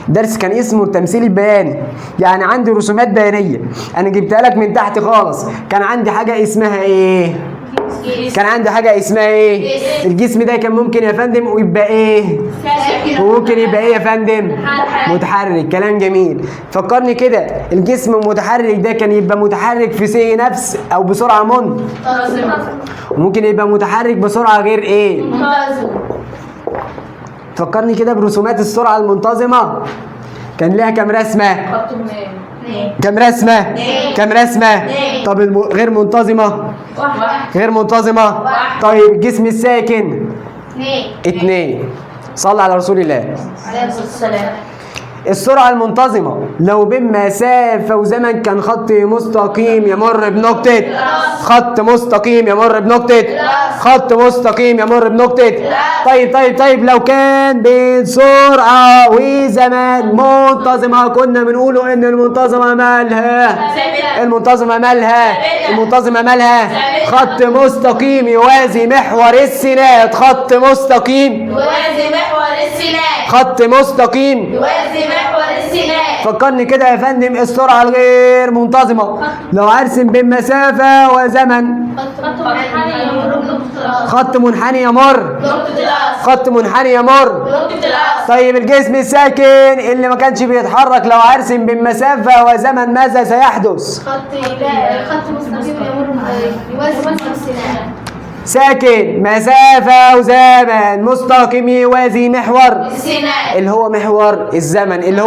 [SPEAKER 2] الدرس كان اسمه التمثيل البياني، يعني عندي رسومات بيانيه انا جبتها لك من تحت خالص. كان عندي حاجه اسمها ايه؟ الجسم ده كان ممكن يا فندم ويبقى ايه؟ وممكن يبقى ايه يا فندم؟ متحرك. كلام جميل. فكرني كده، الجسم المتحرك ده كان يبقى متحرك في سي نفس او بسرعه منتظمه، وممكن يبقى متحرك بسرعه غير ايه؟ فكرني كده برسومات السرعه المنتظمه كان ليها كام رسمه؟ كم رسمه؟ طب غير منتظمه؟ طيب الجسم الساكن 2. صلى على رسول الله
[SPEAKER 4] عليه الصلاة والسلام.
[SPEAKER 2] السرعة المنتظمة لو بين مسافة وزمن كان خط مستقيم يمر بنقطة، طيب لو كان بين سرعة وزمن منتظمة كنا بنقوله ان المنتظمة مالها خط مستقيم يوازي محور السينات. فكرني كده يا فندم، السرعة الغير منتظمة لو ارسم بين مسافة وزمن خط منحني يمر. طيب الجسم الساكن اللي ما كانش بيتحرك لو ارسم بين مسافة وزمن ماذا سيحدث؟
[SPEAKER 4] خط مستقيم يمر يوازي محور السينات.
[SPEAKER 2] ساكن مسافة وزمن مستقيم يوازي محور
[SPEAKER 4] السينات
[SPEAKER 2] اللي هو محور الزمن اللي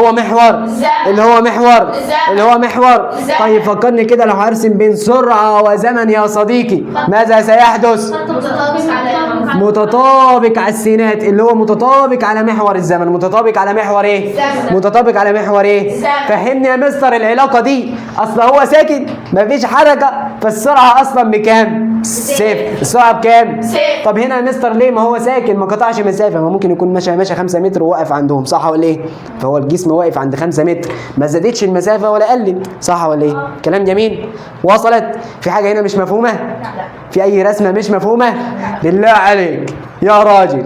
[SPEAKER 2] هو محور. طيب فكرني كده، لو هرسم بين سرعة وزمن يا صديقي ماذا سيحدث؟ متطابق على السينات اللي هو متطابق على محور الزمن. متطابق على محور ايه؟ فهمني يا مستر العلاقة دي. اصل هو ساكن مفيش حركة، فالسرعة اصلا بكام؟ صفر. السرعة بكام؟ طب هنا يا مستر ليه؟ ما هو ساكن ما قطعش مسافة، ما ممكن يكون ماشي 5 متر وواقف عندهم، صح ولا ايه؟ فهو الجسم واقف عند 5 متر، ما زادتش المسافة ولا قلت، صح ولا ايه؟ كلام جميل. وصلت؟ في حاجة هنا مش مفهومة؟ في أي رسمة مش مفهومة؟ بالله عليك يا راجل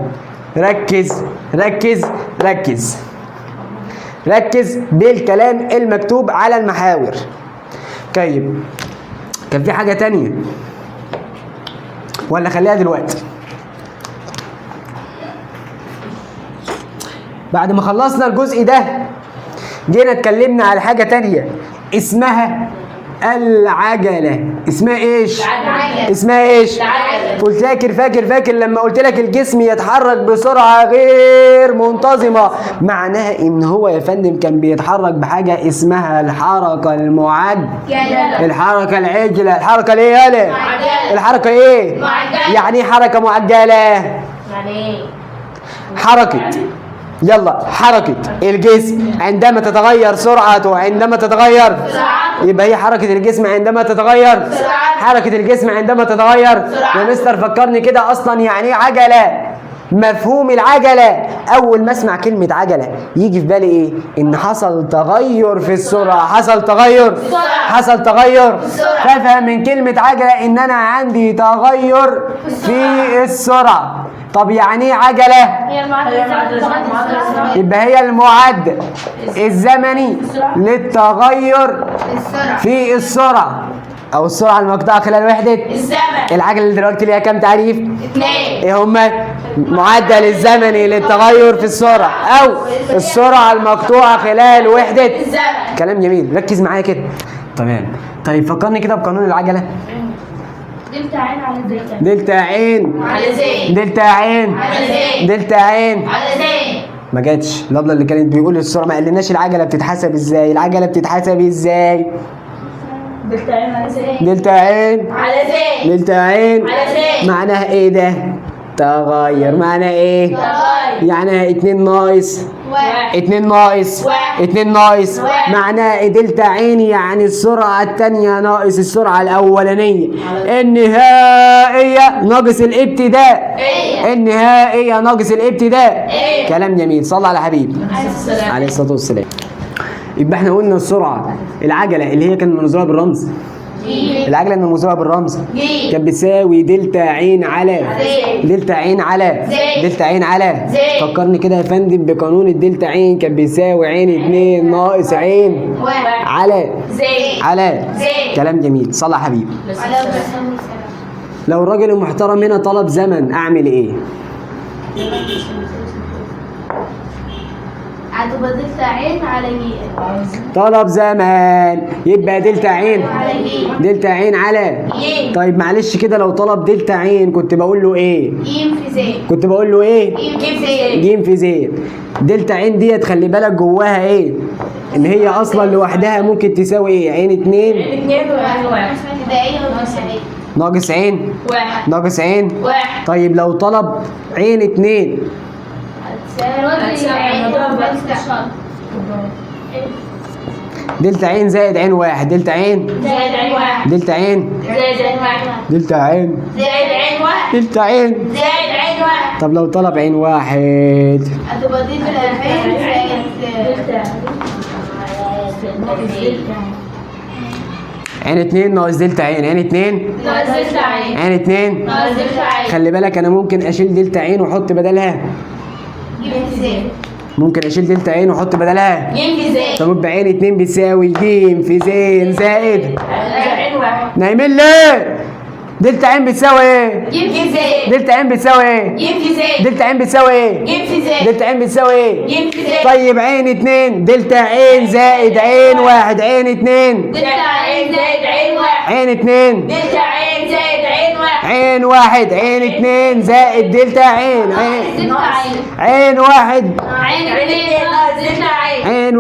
[SPEAKER 2] ركز بالكلام المكتوب على المحاور. طيب كان في حاجة تانية ولا خليها دلوقتي؟ بعد ما خلصنا الجزء ده جينا اتكلمنا على حاجة تانية اسمها العجلة. اسمها ايش؟ قلت فاكر لما قلت لك الجسم يتحرك بسرعة غير منتظمة، معناها ان هو يا فندم كان بيتحرك بحاجة اسمها الحركة المعجلة. الحركة العجلة. الحركة ليه يالا؟ الحركة ايه؟ يعني ايه حركة معجلة؟ حركة الجسم عندما تتغير سرعته، يبقى هي حركة الجسم عندما تتغير يا مستر فكرني كده أصلا يعني إيه عجلة؟ مفهوم العجلة، أول ما أسمع كلمة عجلة يجي في بالي إيه؟ إن حصل تغير في السرعة. حصل تغير. فافهم من كلمة عجلة إن أنا عندي تغير في السرعة. طب يعني ايه عجلة؟ يبقى هي المعدل الزمني للتغير في السرعة. او السرعه المقطوعه خلال وحده
[SPEAKER 3] الزمن.
[SPEAKER 2] العجله اللي دلوقتي ليها كام تعريف؟
[SPEAKER 3] 2.
[SPEAKER 2] ايه هما؟ معدل الزمني للتغير في السرعه او السرعه المقطوعه خلال وحده.
[SPEAKER 3] الزمن.
[SPEAKER 2] كلام جميل، ركز معايا كده. تمام. طيب فكرني كده بقانون العجله.
[SPEAKER 4] دلتا عين على دلتا.
[SPEAKER 2] دلتا عين
[SPEAKER 3] على زين.
[SPEAKER 2] دلتا عين
[SPEAKER 3] على زين.
[SPEAKER 2] دلتا عين.
[SPEAKER 3] على زين.
[SPEAKER 2] ما جاتش الابله اللي كانت بيقول السرعه، ما قالناش العجله بتتحسب ازاي. العجله بتتحسب ازاي؟
[SPEAKER 3] دلتا عين على زين.
[SPEAKER 2] دلتا عين
[SPEAKER 3] على زين.
[SPEAKER 2] دلتا عين
[SPEAKER 3] على زين.
[SPEAKER 2] معناها ايه ده؟ تغير. معناها ايه؟
[SPEAKER 3] تغير.
[SPEAKER 2] يعني 2 ناقص
[SPEAKER 3] 1.
[SPEAKER 2] 2 ناقص
[SPEAKER 3] واحد.
[SPEAKER 2] 2 ناقص
[SPEAKER 3] واحد.
[SPEAKER 2] معناها إيه؟ دلتا عين يعني السرعة التانية ناقص السرعة الأولانية. النهائية ناقص الابتداء.
[SPEAKER 3] إيه.
[SPEAKER 2] النهائية ناقص الابتداء.
[SPEAKER 3] إيه.
[SPEAKER 2] كلام جميل. صلى على حبيب
[SPEAKER 3] السلام.
[SPEAKER 2] عليه الصلاة والسلام. يبقى احنا قلنا السرعة العجلة اللي هي كان منظورها بالرمز. العجلة اللي منظورها بالرمز
[SPEAKER 3] جيم.
[SPEAKER 2] كانت بتساوي دلتا عين على
[SPEAKER 3] زين.
[SPEAKER 2] دلتا عين على
[SPEAKER 3] زين.
[SPEAKER 2] دلتا عين على.
[SPEAKER 3] زين.
[SPEAKER 2] فكرني كده يا فندم بقانون الدلتا عين كان بيساوي عين 2 ناقص عين
[SPEAKER 3] 1.
[SPEAKER 2] على
[SPEAKER 3] زين.
[SPEAKER 2] على.
[SPEAKER 3] زين.
[SPEAKER 2] كلام جميل. صلى على حبيب.
[SPEAKER 4] على السلام.
[SPEAKER 2] لو الراجل المحترم هنا طلب زمن اعمل ايه؟
[SPEAKER 4] هتبقى دلتا عين على جي.
[SPEAKER 2] طلب زمن يبقى دلتا عين
[SPEAKER 4] على جي.
[SPEAKER 2] دلتا عين على.
[SPEAKER 3] ي.
[SPEAKER 2] طيب معلش كده لو طلب دلتا عين كنت بقول له ايه؟
[SPEAKER 4] جيم في زين.
[SPEAKER 2] كنت بقول له ايه؟
[SPEAKER 3] جيم زين.
[SPEAKER 2] جيم في زين. دلتا عين ديت خلي بالك جواها ايه؟ ان هي اصلا لوحدها ممكن تساوي ايه؟ عين 2
[SPEAKER 3] 2 وعين 1.
[SPEAKER 4] ابتدائية ونصعية.
[SPEAKER 2] ناقص عين
[SPEAKER 3] 1.
[SPEAKER 2] ناقص عين.
[SPEAKER 3] 1.
[SPEAKER 2] طيب لو طلب عين 2
[SPEAKER 4] هتساوي عين دلتا.
[SPEAKER 2] دلتا عين زائد عين 1 دلتا عين
[SPEAKER 3] زائد عين 1.
[SPEAKER 2] دلتا عين
[SPEAKER 3] زائد عين 1.
[SPEAKER 2] دلتا عين
[SPEAKER 3] زائد عين 1.
[SPEAKER 2] دلتا عين.
[SPEAKER 3] زائد عين 1.
[SPEAKER 2] طب لو طلب عين 1
[SPEAKER 4] هتبقى دلتا عين زائد
[SPEAKER 2] عين 2 ناقص دلتا عين. عين 2
[SPEAKER 3] ناقص دلتا عين.
[SPEAKER 2] عين 2.
[SPEAKER 3] ناقص دلتا عين.
[SPEAKER 2] خلي بالك انا ممكن اشيل دلتا عين واحط بدلها.
[SPEAKER 4] جيم في زين.
[SPEAKER 2] ممكن اشيل دلتا عين واحط بدلها.
[SPEAKER 3] جيم في زين.
[SPEAKER 2] فمبقى عين 2 بتساوي ج في زين زائد
[SPEAKER 3] عين 1.
[SPEAKER 2] نايمين ليه؟ دلتا عين بتساوي ايه؟
[SPEAKER 3] جيم في زين.
[SPEAKER 2] دلتا عين بتساوي ايه؟
[SPEAKER 3] جيم في زين.
[SPEAKER 2] دلتا عين بتساوي ايه؟
[SPEAKER 3] جيم في زين.
[SPEAKER 2] دلتا عين بتساوي ايه؟
[SPEAKER 3] جيم في زين.
[SPEAKER 2] طيب عين 2 دلتا عين زائد عين 1. عين 2
[SPEAKER 3] دلتا عين زائد عين 1.
[SPEAKER 2] عين 2
[SPEAKER 3] دلتا عين زائد عين 1.
[SPEAKER 2] عين 1 عين 2 زائد دلتا عين
[SPEAKER 4] دلتا عين.
[SPEAKER 2] عين 1
[SPEAKER 3] عين 2 ناقص دلتا عين.
[SPEAKER 2] عين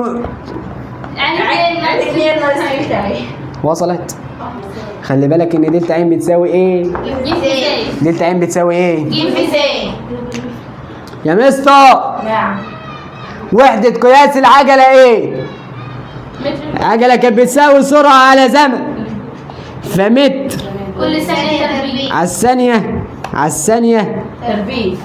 [SPEAKER 4] يعني
[SPEAKER 3] عين 2 ناقص دلتا عين.
[SPEAKER 2] وصلت؟ خلي بالك ان دلتا عين بتساوي ايه؟
[SPEAKER 4] جيم في زين.
[SPEAKER 2] دلتا عين بتساوي ايه؟
[SPEAKER 3] جيم في زين.
[SPEAKER 2] يا مستر
[SPEAKER 3] نعم.
[SPEAKER 2] وحدة قياس العجلة ايه؟ العجلة كانت بتساوي سرعة على زمن. فمتر
[SPEAKER 4] كل ثانية تربيع.
[SPEAKER 2] على الثانية على الثانية
[SPEAKER 3] تربية.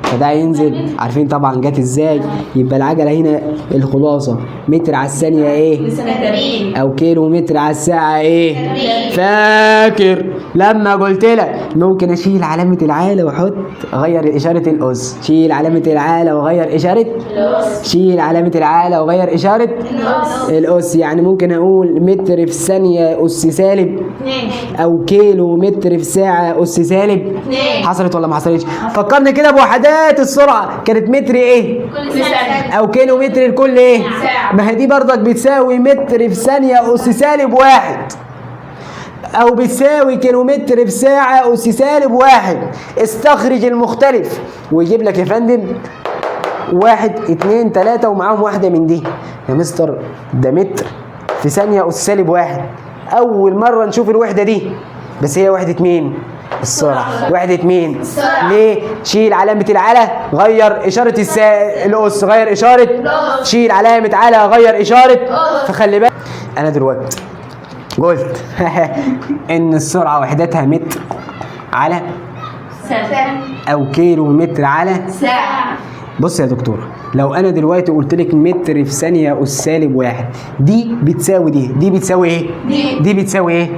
[SPEAKER 2] فده ينزل. عارفين طبعا جت ازاي؟ يبقى العجلة هنا الخلاصة متر على الثانية ايه؟
[SPEAKER 3] تربية.
[SPEAKER 2] او كيلو متر على الساعة ايه؟
[SPEAKER 4] تربيع.
[SPEAKER 2] فاكر لما قلت لك ممكن اشيل علامة العالة واحط اغير اشارة الاس. شيل علامة العالة واغير اشارة شيل علامة العالة واغير اشارة الاس. يعني ممكن اقول متر في الثانية اس سالب
[SPEAKER 3] 2.
[SPEAKER 2] او كيلو متر في ساعة اس سالب.
[SPEAKER 3] 2.
[SPEAKER 2] حصلت ولا ما حصلتش؟ فكرني كده بوحدات السرعة كانت متر ايه؟
[SPEAKER 4] كل
[SPEAKER 3] كل
[SPEAKER 4] ثانية.
[SPEAKER 3] ثانية.
[SPEAKER 2] او كيلو متر لكل ايه؟
[SPEAKER 3] ساعة.
[SPEAKER 2] ما هي دي برضك بتساوي متر في ثانية اس سالب 1 او بتساوي كيلومتر في ساعة اس سالب 1. استخرج المختلف ويجيب لك يا فندم 1 2 3 ومعاهم واحدة من دي. يا مستر ده متر في ثانية اس سالب 1. اول مرة نشوف الوحدة دي بس هي وحدة مين؟ السرعة. وحدة مين؟
[SPEAKER 4] السرعة.
[SPEAKER 2] ليه؟ شيل علامة العلى غير إشارة الأس. غير إشارة
[SPEAKER 4] الأس.
[SPEAKER 2] شيل علامة على غير إشارة. فخلي بالك أنا دلوقتي قلت إن السرعة وحدتها متر على
[SPEAKER 3] ساعة.
[SPEAKER 2] أو كيلو متر على.
[SPEAKER 3] ساعة.
[SPEAKER 2] بص يا دكتور، لو انا دلوقتي قلت لك متر في ثانيه اس سالب واحد، دي بتساوي دي بتساوي ايه؟ دي بتساوي ايه؟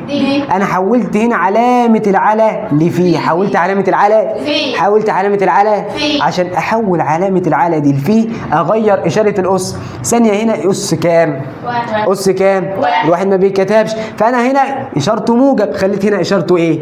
[SPEAKER 2] انا حولت هنا علامه العلى لفي، حولت علامه العلى حولت علامه العلى عشان احول علامه العلى دي لفي اغير اشاره الاس. ثانيه هنا اس كام؟ اس كام؟ الواحد ما بيتكتبش، فانا هنا اشارته موجب، خليت هنا اشارته ايه؟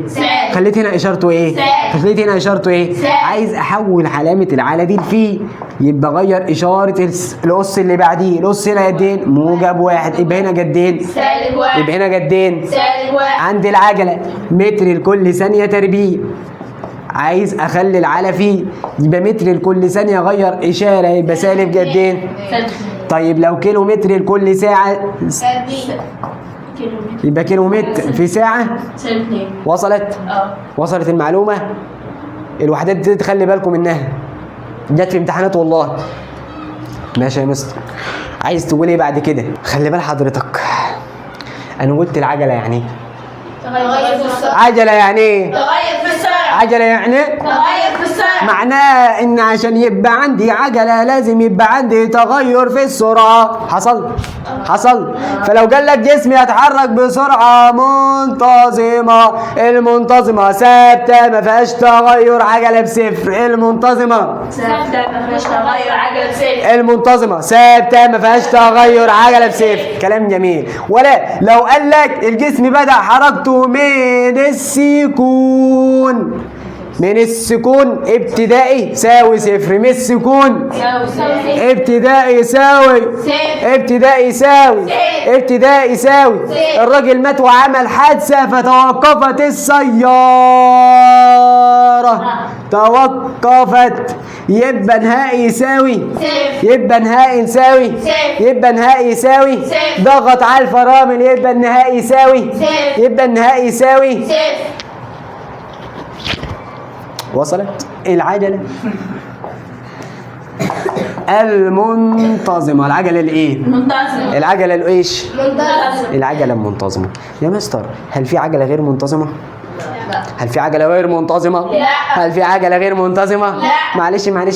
[SPEAKER 2] خليت هنا اشارته ايه؟ خليت هنا اشارته ايه؟ عايز احول علامه العلى دي لفي، يبقى غير اشاره الاس اللي بعديه. الاس هنا قدين؟ موجب واحد، يبقى هنا قدين؟
[SPEAKER 3] سالب واحد.
[SPEAKER 2] يبقى هنا قدين؟
[SPEAKER 3] سالب واحد.
[SPEAKER 2] عند العجله متر لكل ثانيه تربيع، عايز اخلي العلى فيه، يبقى متر لكل ثانيه غير اشاره، يبقى سالب قدين؟ طيب لو كيلو متر لكل ساعه يبقى كيلو متر في ساعه.
[SPEAKER 3] سالب 2.
[SPEAKER 2] وصلت؟ وصلت المعلومه؟ الوحدات دي تخلي بالكم منها، جت في امتحانات والله. ماشي يا مستر، عايز تقول ايه بعد كده؟ خلي بال حضرتك، انا قلت العجله يعني ايه؟
[SPEAKER 3] تغير في السرعة.
[SPEAKER 2] عجله يعني ايه؟
[SPEAKER 3] تغير في السرعة.
[SPEAKER 2] عجله يعني
[SPEAKER 3] تغير في السرعة.
[SPEAKER 2] معناه ان عشان يبقى عندي عجله لازم يبقى عندي تغير في السرعه. حصل. فلو قال لك جسمي يتحرك بسرعه منتظمه، المنتظمه ثابته ما فيهاش تغير، عجله بصفر. المنتظمه
[SPEAKER 3] ثابتة ما فيهاش تغير، عجلة بصفر.
[SPEAKER 2] المنتظمه ثابته ما فيهاش تغير، عجله بصفر. كلام جميل. ولا لو قال لك الجسم بدأ حركته من السكون ابتدائي ساوي صفر، من السكون ابتدائي يساوي الراجل مات وعمل حادثة فتوقفت السيارة، توقفت، يبقى نهائي يساوي ضغط على الفرامل، يبقى النهائي يساوي وصلت؟ العجلة المنتظمة، العجلة الايه؟
[SPEAKER 3] منتظمة.
[SPEAKER 2] العجلة الايش؟
[SPEAKER 3] منتظمة.
[SPEAKER 2] العجلة المنتظمة. يا مستر، هل في عجلة غير منتظمة؟ هل في عجلة غير منتظمة؟
[SPEAKER 3] لا.
[SPEAKER 2] هل في عجلة غير منتظمة؟
[SPEAKER 3] لا.
[SPEAKER 2] معلش يعني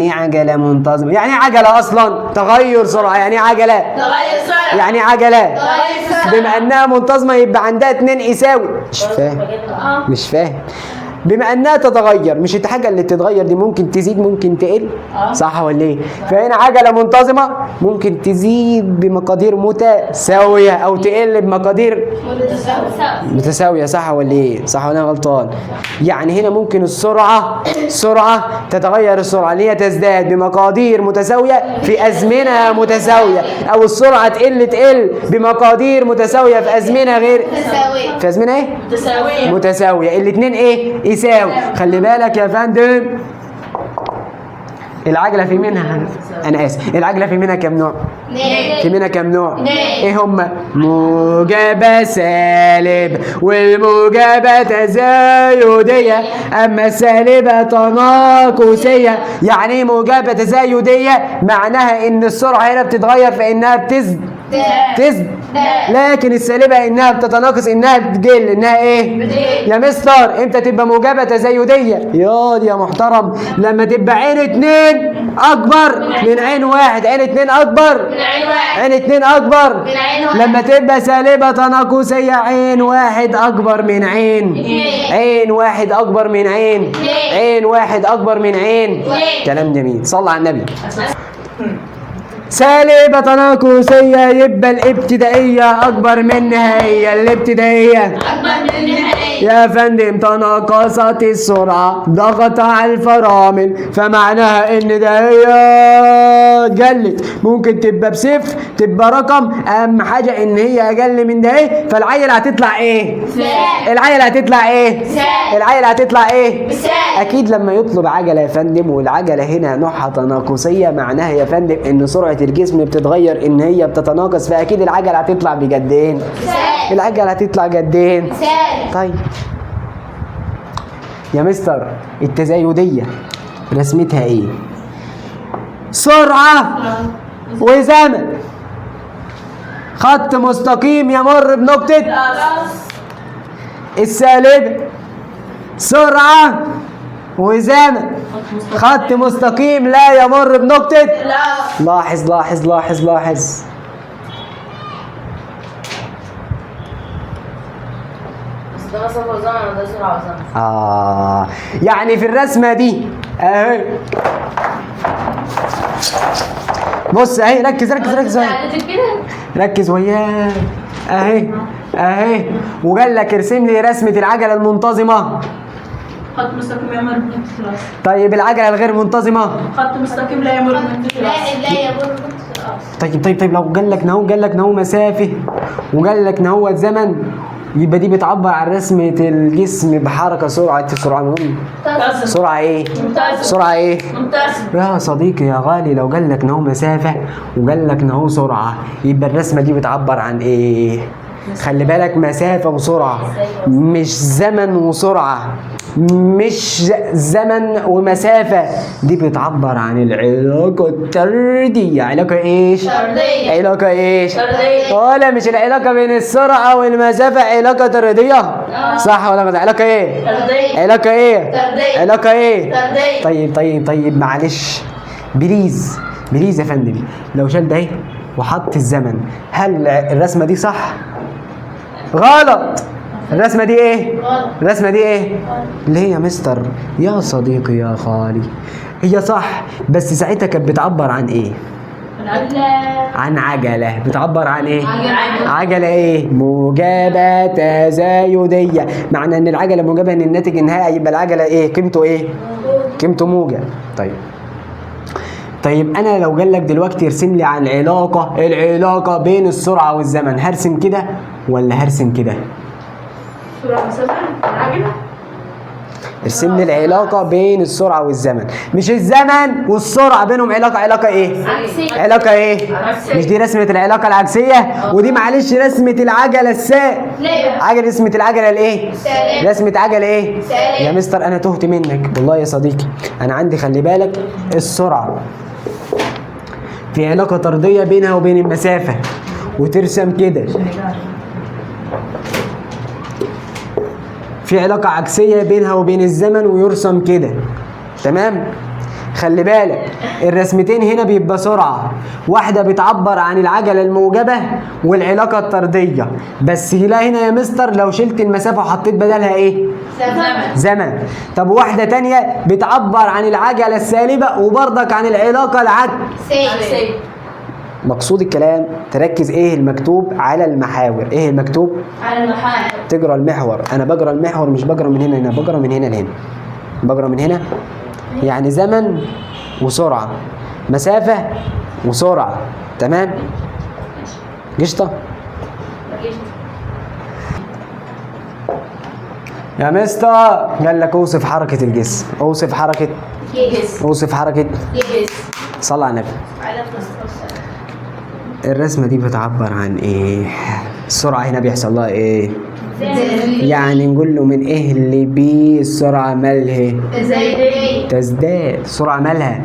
[SPEAKER 2] ايه عجلة منتظمة؟ يعني ايه عجلة اصلا؟ تغير سرعة. يعني ايه عجلة؟
[SPEAKER 3] تغير سرعة.
[SPEAKER 2] يعني ايه عجلة؟
[SPEAKER 3] تغير سرعة.
[SPEAKER 2] بما انها منتظمة يبقى عندها 2 يساوي. مش فاهم. بما انها تتغير، مش الحاجه اللي تتغير دي ممكن تزيد ممكن تقل، صح ولا ايه؟ فهنا عجله منتظمه ممكن تزيد بمقادير متساويه او تقل بمقادير متساويه، صح ولا ايه؟ صح ولا انا غلطان؟ يعني هنا ممكن السرعه تتغير، السرعه اللي هي تزداد بمقادير متساويه في ازمنه متساويه، او السرعه تقل بمقادير متساويه في ازمنه غير في ازمنه ايه؟ متساويه. الاثنين ايه؟ يساوي. خلي بالك يا فندم، العجله في منها، انا اسف، العجله في منها كم نوع؟ في منها كم نوع؟ ايه هم؟ موجبه سالب، والموجبه تزايديه، اما السالبه تناقصيه. يعني ايه موجبه تزايديه؟ معناها ان السرعه هنا بتتغير فانها بتزداد، لكن السالبه انها بتتناقص، انها بتقل، انها ايه؟ يا مستر امتى تبقى موجبه تزايديه؟ يا محترم، لما تبقى عين 2 اكبر من عين 1. عين 2 اكبر
[SPEAKER 3] من عين 1.
[SPEAKER 2] عين 2 اكبر
[SPEAKER 3] من عين 1.
[SPEAKER 2] لما تبقى سالبه تناقصيه عين 1 اكبر من عين 1 اكبر من عين 1 اكبر من عين. كلام جميل، صلى على النبي. سالبة تناقصية يبقى الابتدائية أكبر من النهائية. الابتدائية
[SPEAKER 3] أكبر من النهائية.
[SPEAKER 2] يا فندم تناقصت السرعة، ضغط على الفرامل، فمعناها إن ده هي قلت. ممكن تبقى بصفر، تبقى رقم، أهم حاجة إن هي أقل من ده إيه، فالعيل هتطلع إيه؟ العيل هتطلع إيه؟ العيل هتطلع إيه؟ أكيد لما يطلب عجلة يا فندم والعجلة هنا نوعها تناقصية، معناها يا فندم إن سرعة الجسم بتتغير، ان هي بتتناقص، فاكيد العجله هتطلع بجدين. العجله هتطلع جدين. طيب يا مستر، التزايديه رسمتها ايه؟ سرعه وزمن، خط مستقيم يمر بنقطه السالبه، سرعه وزمن، خط مستقيم لا يمر بنقطة.
[SPEAKER 3] لا.
[SPEAKER 2] لاحظ لاحظ لاحظ لاحظ.
[SPEAKER 3] بس ده مسافة وزمن وده سرعة وزمن.
[SPEAKER 2] يعني في الرسمة دي اهي، بص اهي، ركز ركز ركز اهي. ركز وياه اهي اهي، وقال لك ارسم لي رسمة العجلة المنتظمة.
[SPEAKER 3] خط مستقيم يمر بنقطة الأصل.
[SPEAKER 2] طيب العجلة الغير منتظمة.
[SPEAKER 3] خط مستقيم لا يمر بنقطة الأصل.
[SPEAKER 4] لا يمر بنقطة الأصل.
[SPEAKER 2] طيب لو قال لك نهو، قال لك نهو مسافة، وقال لك نهو زمن، يبقى دي بتعبر عن رسمة الجسم بحركة سرعة مهم. سرعة ايه؟
[SPEAKER 3] ممتاز.
[SPEAKER 2] سرعة ايه؟
[SPEAKER 3] ممتاز.
[SPEAKER 2] يا صديقي يا غالي، لو قال لك نهو مسافة وقال لك نهو سرعة، يبقى الرسمة دي بتعبر عن ايه؟ خلي بالك، مسافة وسرعة، مش زمن وسرعة، مش زمن ومسافة. دي بتعبر عن العلاقة الطردية. علاقة ايش؟
[SPEAKER 4] طردية.
[SPEAKER 2] علاقة ايش؟
[SPEAKER 3] طردية.
[SPEAKER 2] ولا مش العلاقة بين السرعة والمسافة علاقة طردية؟ صح ولا غلط؟ علاقة ايه؟
[SPEAKER 3] طردية.
[SPEAKER 2] علاقة ايه؟
[SPEAKER 4] طردية.
[SPEAKER 2] علاقة ايه؟
[SPEAKER 4] طردية.
[SPEAKER 2] طيب معلش، بليز بليز يا فندم، لو شال ده وحط الزمن، هل الرسمة دي صح؟ غلط. الرسمة دي ايه؟
[SPEAKER 4] غلط.
[SPEAKER 2] الرسمة دي ايه؟ ليه يا مستر؟ يا صديقي يا خالي، هي صح، بس ساعتها كانت بتعبر عن ايه؟ عن عجلة. بتعبر عن ايه؟ عجلة ايه؟ موجبة تزايدية. معنى ان العجلة موجبة، ان الناتج النهائي يبقى العجلة ايه؟ قيمته ايه؟ قيمته موجب. طيب انا لو قال لك دلوقتي ارسم لي عن العلاقة بين السرعة والزمن، هرسم كده ولا هرسم كده؟
[SPEAKER 3] سرعة مسافة العجلة.
[SPEAKER 2] ارسم لي العلاقة بين السرعة والزمن، مش الزمن والسرعة بينهم علاقة ايه؟
[SPEAKER 4] عكسية.
[SPEAKER 2] علاقة ايه؟
[SPEAKER 3] عكسية.
[SPEAKER 2] مش دي رسمة العلاقة العكسية؟ ودي معلش رسمة العجلة
[SPEAKER 4] ليه؟
[SPEAKER 2] رسمة العجلة الايه؟
[SPEAKER 4] سالب.
[SPEAKER 2] رسمة عجلة ايه؟
[SPEAKER 4] سالب.
[SPEAKER 2] يا مستر انا تهت منك والله يا صديقي. انا عندي خلي بالك، السرعة في علاقة طردية بينها وبين المسافة، وترسم كده. في علاقة عكسية بينها وبين الزمن ويرسم كده. تمام؟ خلي بالك الرسمتين هنا بيبقى سرعة، واحدة بتعبر عن العجلة الموجبة والعلاقة الطردية، بس لا هنا يا مستر لو شلت المسافة وحطيت بدلها ايه؟ زمن. طب واحدة تانية بتعبر عن العجلة السالبة وبرضك عن العلاقة
[SPEAKER 4] عكسية.
[SPEAKER 2] مقصود الكلام تركز ايه المكتوب على المحاور. ايه المكتوب؟
[SPEAKER 4] على المحاور.
[SPEAKER 2] تقرا المحور. انا بقرا المحور، مش بقرا من هنا بقرا من هنا لهنا. بقرا من هنا يعني زمن وسرعة، مسافة وسرعة. تمام؟ قشطة؟ يا مستر قال لك اوصف حركة الجسم. اوصف حركة صلى على النبي. الرسمة دي بتعبر عن ايه؟ السرعة هنا بيحصل لها ايه؟ يعني نقول له من ايه اللي بيه السرعة مالها؟ تزداد. السرعة مالها؟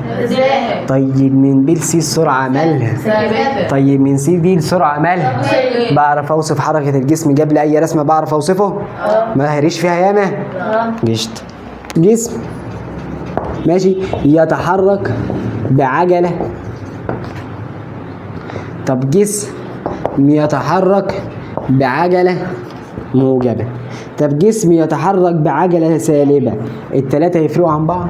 [SPEAKER 2] طيب من بي لسي السرعة مالها؟ طيب من سي دي السرعة مالها؟ بعرف اوصف حركة الجسم قبل اي رسمة، بعرف اوصفه؟ ما هريش فيها ياما؟ قشطة. جسم ماشي يتحرك بعجلة. طب جسم يتحرك بعجلة موجبة. طب جسم يتحرك بعجلة سالبة. التلاتة يفرقوا عن بعض؟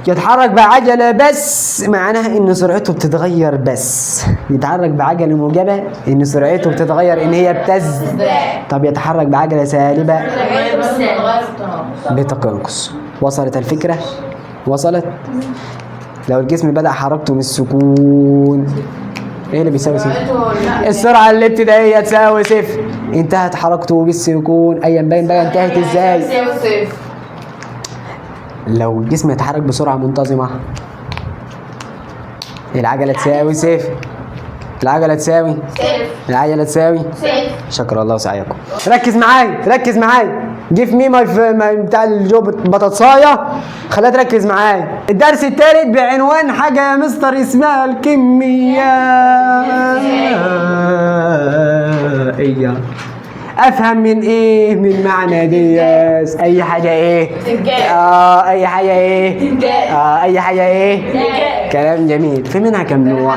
[SPEAKER 2] يتحرك بعجلة بس معناها ان سرعته بتتغير بس. يتحرك بعجلة موجبة ان سرعته بتتغير، ان هي بتزداد. طب يتحرك بعجلة سالبة بتنقص. وصلت الفكرة؟ وصلت؟ لو الجسم بدأ حركته من السكون، ايه اللي بيساوي صفر؟ السرعة الابتدائية تساوي صفر. انتهت حركته بالسكون، ايا باين بقى انتهت ازاي؟ لو الجسم يتحرك بسرعة منتظمة، العجلة تساوي صفر. العجلة تساوي شكر الله سعيكم. ركز معايا جه في ميمة بتاع الجو بطاطساية، خليها تركز معايا. الدرس الثالث بعنوان حاجة يا مستر اسمها الكميائية. افهم من ايه؟ من معنى دياس. اي حاجه ايه؟ اي حاجه ايه؟ اي حاجه ايه؟ كلام جميل. في منها كم نوع؟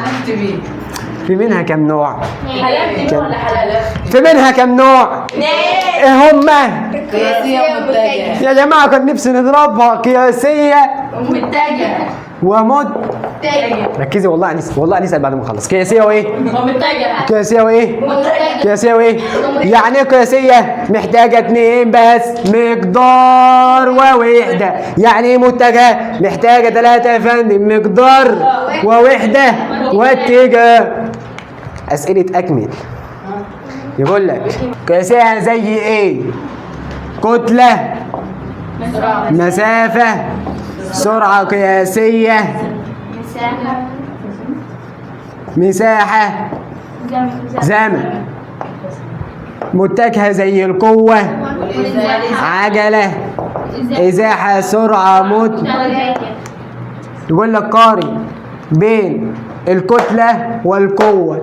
[SPEAKER 2] في منها كم نوع؟
[SPEAKER 3] حلال ولا حلال؟
[SPEAKER 2] في منها كم نوع؟ ايه هما؟
[SPEAKER 3] قياسية ومتجهة.
[SPEAKER 2] يا جماعه كان نفسي نضربها. قياسيه
[SPEAKER 3] ومتجهة.
[SPEAKER 2] ركزي والله والله هنسال بعد ما نخلص. قياسيه وايه؟
[SPEAKER 3] ومتجهة.
[SPEAKER 2] قياسيه وايه؟
[SPEAKER 3] متجهة.
[SPEAKER 2] قياسيه وايه؟ يعني ايه قياسيه؟ محتاجه اتنين بس، مقدار ووحده. يعني ايه متجهه؟ محتاجه ثلاثه يا فندم، مقدار ووحده واتجاه. اسئله اكمل. يقول لك قياسيه زي ايه؟ كتله، مسافه، سرعه قياسيه، مساحه، زمن. متجهة زي القوة، عجلة، إزاحة، سرعة، يقول لك قارن بين الكتلة والقوة.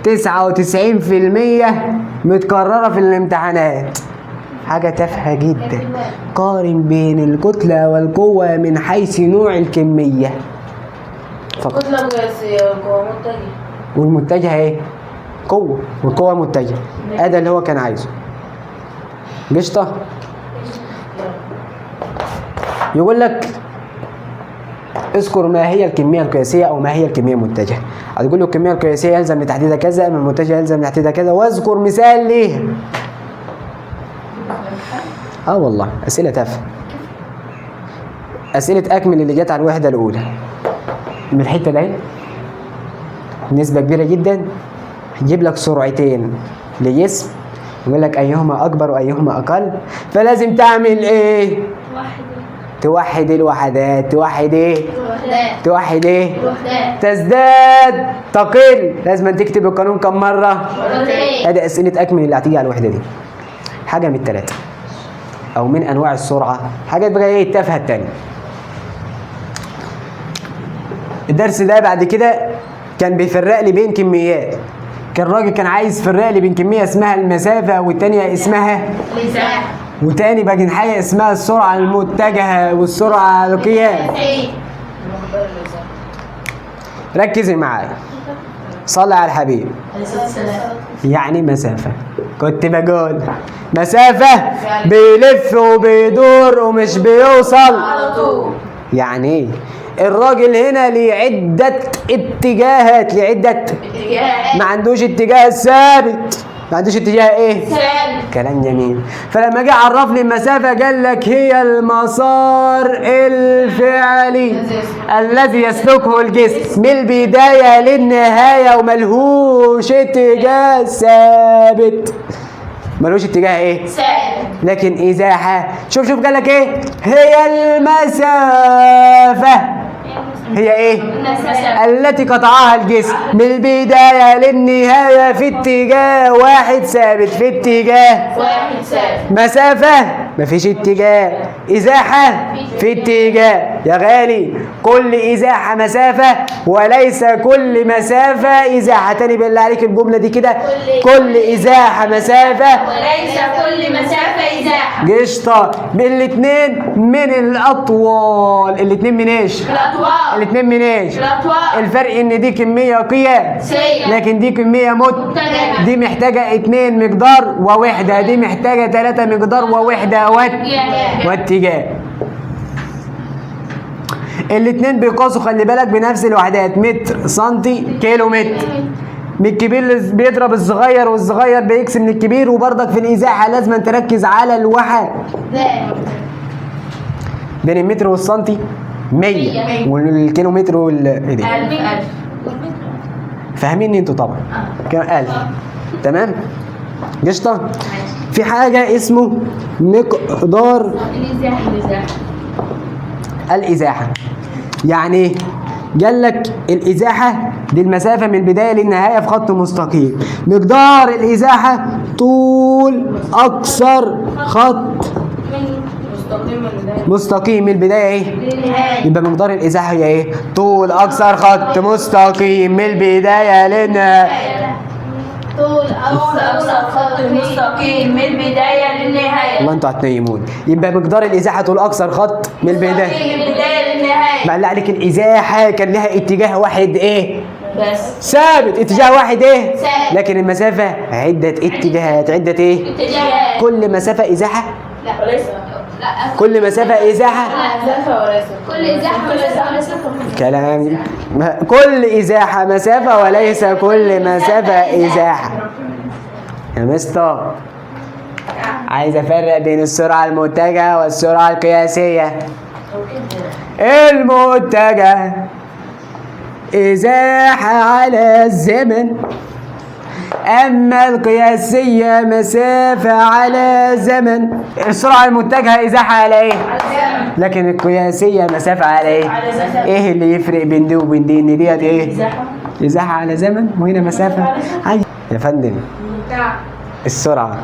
[SPEAKER 2] 99% متكررة في الامتحانات. حاجة تافهة جدا. قارن بين الكتلة والقوة من حيث نوع الكمية فقط.
[SPEAKER 3] كتلة قياسية وقوة متجهة.
[SPEAKER 2] والمتجهة ايه؟ قوة، والقوة متجهة. هذا اللي هو كان عايزه. قشطة. يقول لك اذكر ما هي الكمية القياسية أو ما هي الكمية المتجهة. هتقول له الكمية القياسية يلزم من تحديدها كذا، أما المتجهة يلزم من تحديدها كذا، واذكر مثال ليها. والله أسئلة تافهة. أسئلة أكمل اللي جت على الوحدة الأولى من الحتة دي نسبة كبيرة جدا. هيجيب لك سرعتين لجسم، يقول لك أيهما أكبر وأيهما أقل، فلازم تعمل إيه؟ توحد الوحدات. توحد إيه؟ توحد إيه؟ تزداد، تقل. لازم تكتب القانون كم مرة؟ هذه أسئلة أكمل اللي هتيجي على الوحدة دي. حاجة من الثلاثة أو من أنواع السرعة. حاجات بقى إيه التافهة التانية. الدرس ده بعد كده كان بيفرق لي بين كميات. كان الراجل كان عايز يفرق لي بين كمية اسمها المسافة والتانية اسمها
[SPEAKER 3] الإزاحة.
[SPEAKER 2] وتاني باقي حاجة اسمها السرعة المتجهة والسرعة القياس. ركزي معايا. صلي على الحبيب. يعني مسافة. كنت بقول مسافة بيلف وبيدور ومش بيوصل
[SPEAKER 3] على طول.
[SPEAKER 2] يعني ايه؟ الراجل هنا ليه عدة اتجاهات، ليه عدة
[SPEAKER 3] اتجاهات.
[SPEAKER 2] ما عندوش اتجاه ثابت. ما عندوش اتجاه ايه؟
[SPEAKER 3] ثابت.
[SPEAKER 2] كلام جميل. فلما جه عرف لي المسافة قال لك هي المسار الفعلي الذي يسلكه الجسم من البداية للنهاية وملهوش اتجاه ثابت. ملوش اتجاه ايه؟
[SPEAKER 3] ثابت.
[SPEAKER 2] لكن ازاحة شوف قال لك ايه؟ هي المسافة. هي ايه؟ التي قطعها الجسم من البداية للنهاية في اتجاه واحد ثابت. في اتجاه
[SPEAKER 3] واحد ثابت.
[SPEAKER 2] مسافة مفيش اتجاه. إزاحة في اتجاه. يا غالي كل إزاحة مسافة وليس كل مسافة إزاحة. تاني بالله عليك الجملة دي كده. كل إزاحة مسافة
[SPEAKER 3] وليس كل مسافة إزاحة.
[SPEAKER 2] قشطة. الاتنين من الأطوال. الاتنين من ايش؟
[SPEAKER 3] الأطوال.
[SPEAKER 2] الاتنين من ايش؟
[SPEAKER 3] الأطوال.
[SPEAKER 2] الفرق ان دي كمية قياسية
[SPEAKER 3] سيئة.
[SPEAKER 2] لكن دي كمية
[SPEAKER 3] متجهة.
[SPEAKER 2] دي محتاجة 2 مقدار ووحدة، دي محتاجة 3 مقدار ووحدة واتجاه. الاتنين بيقاسوا خلي بالك بنفس الوحدات، متر، سنتي، كيلو متر. من الكبير بيضرب الصغير والصغير بيقسم من الكبير. وبرضك في الإزاحة لازم تركز على الوحد. بين المتر والسنتي 100 والكيلو متر ايه ده؟
[SPEAKER 3] 1000.
[SPEAKER 2] فاهميني انتوا طبعا. كام 1000. تمام. قشطه. في حاجه اسمه مقدار الازاحه. يعني ايه؟ قال لك الازاحه دي المسافه من البدايه للنهايه في خط مستقيم. مقدار الازاحه طول اقصر خط مستقيم من البدايه ايه؟ يبقى مقدار الازاحه هي ايه؟ طول اقصر خط مستقيم من البدايه للنهايه.
[SPEAKER 4] طول
[SPEAKER 3] أقصر خط مستقيم من البداية للنهاية.
[SPEAKER 2] والله انتوا هتنيموني. يبقى مقدار الازاحه طول اقصر خط من البدايه.
[SPEAKER 3] من البداية للنهاية.
[SPEAKER 2] بالله عليك الازاحه كان لها اتجاه واحد ايه؟
[SPEAKER 3] بس.
[SPEAKER 2] ثابت، اتجاه واحد ايه؟
[SPEAKER 4] ثابت.
[SPEAKER 2] لكن المسافه عده اتجاهات، عده ايه؟
[SPEAKER 3] اتجاهات.
[SPEAKER 2] كل مسافه ازاحه،
[SPEAKER 3] وليس.
[SPEAKER 4] لا
[SPEAKER 2] كل مسافه ازاحه.
[SPEAKER 3] مسافة وليس.
[SPEAKER 4] كل إزاحة وليس
[SPEAKER 2] كلام كل ازاحه مسافه وليس كل مسافه ازاحه. يا مستر عايز افرق بين السرعه المتجهه والسرعه القياسيه. المتجه ازاحه على الزمن، اما القياسيه مسافه على زمن. السرعه المتجهه ازاحه على ايه؟ لكن القياسيه مسافه على ايه؟ ايه اللي يفرق بين دي وبين دي؟ ان ديت ايه؟ ازاحه على زمن وهنا مسافه على. يا فندم السرعه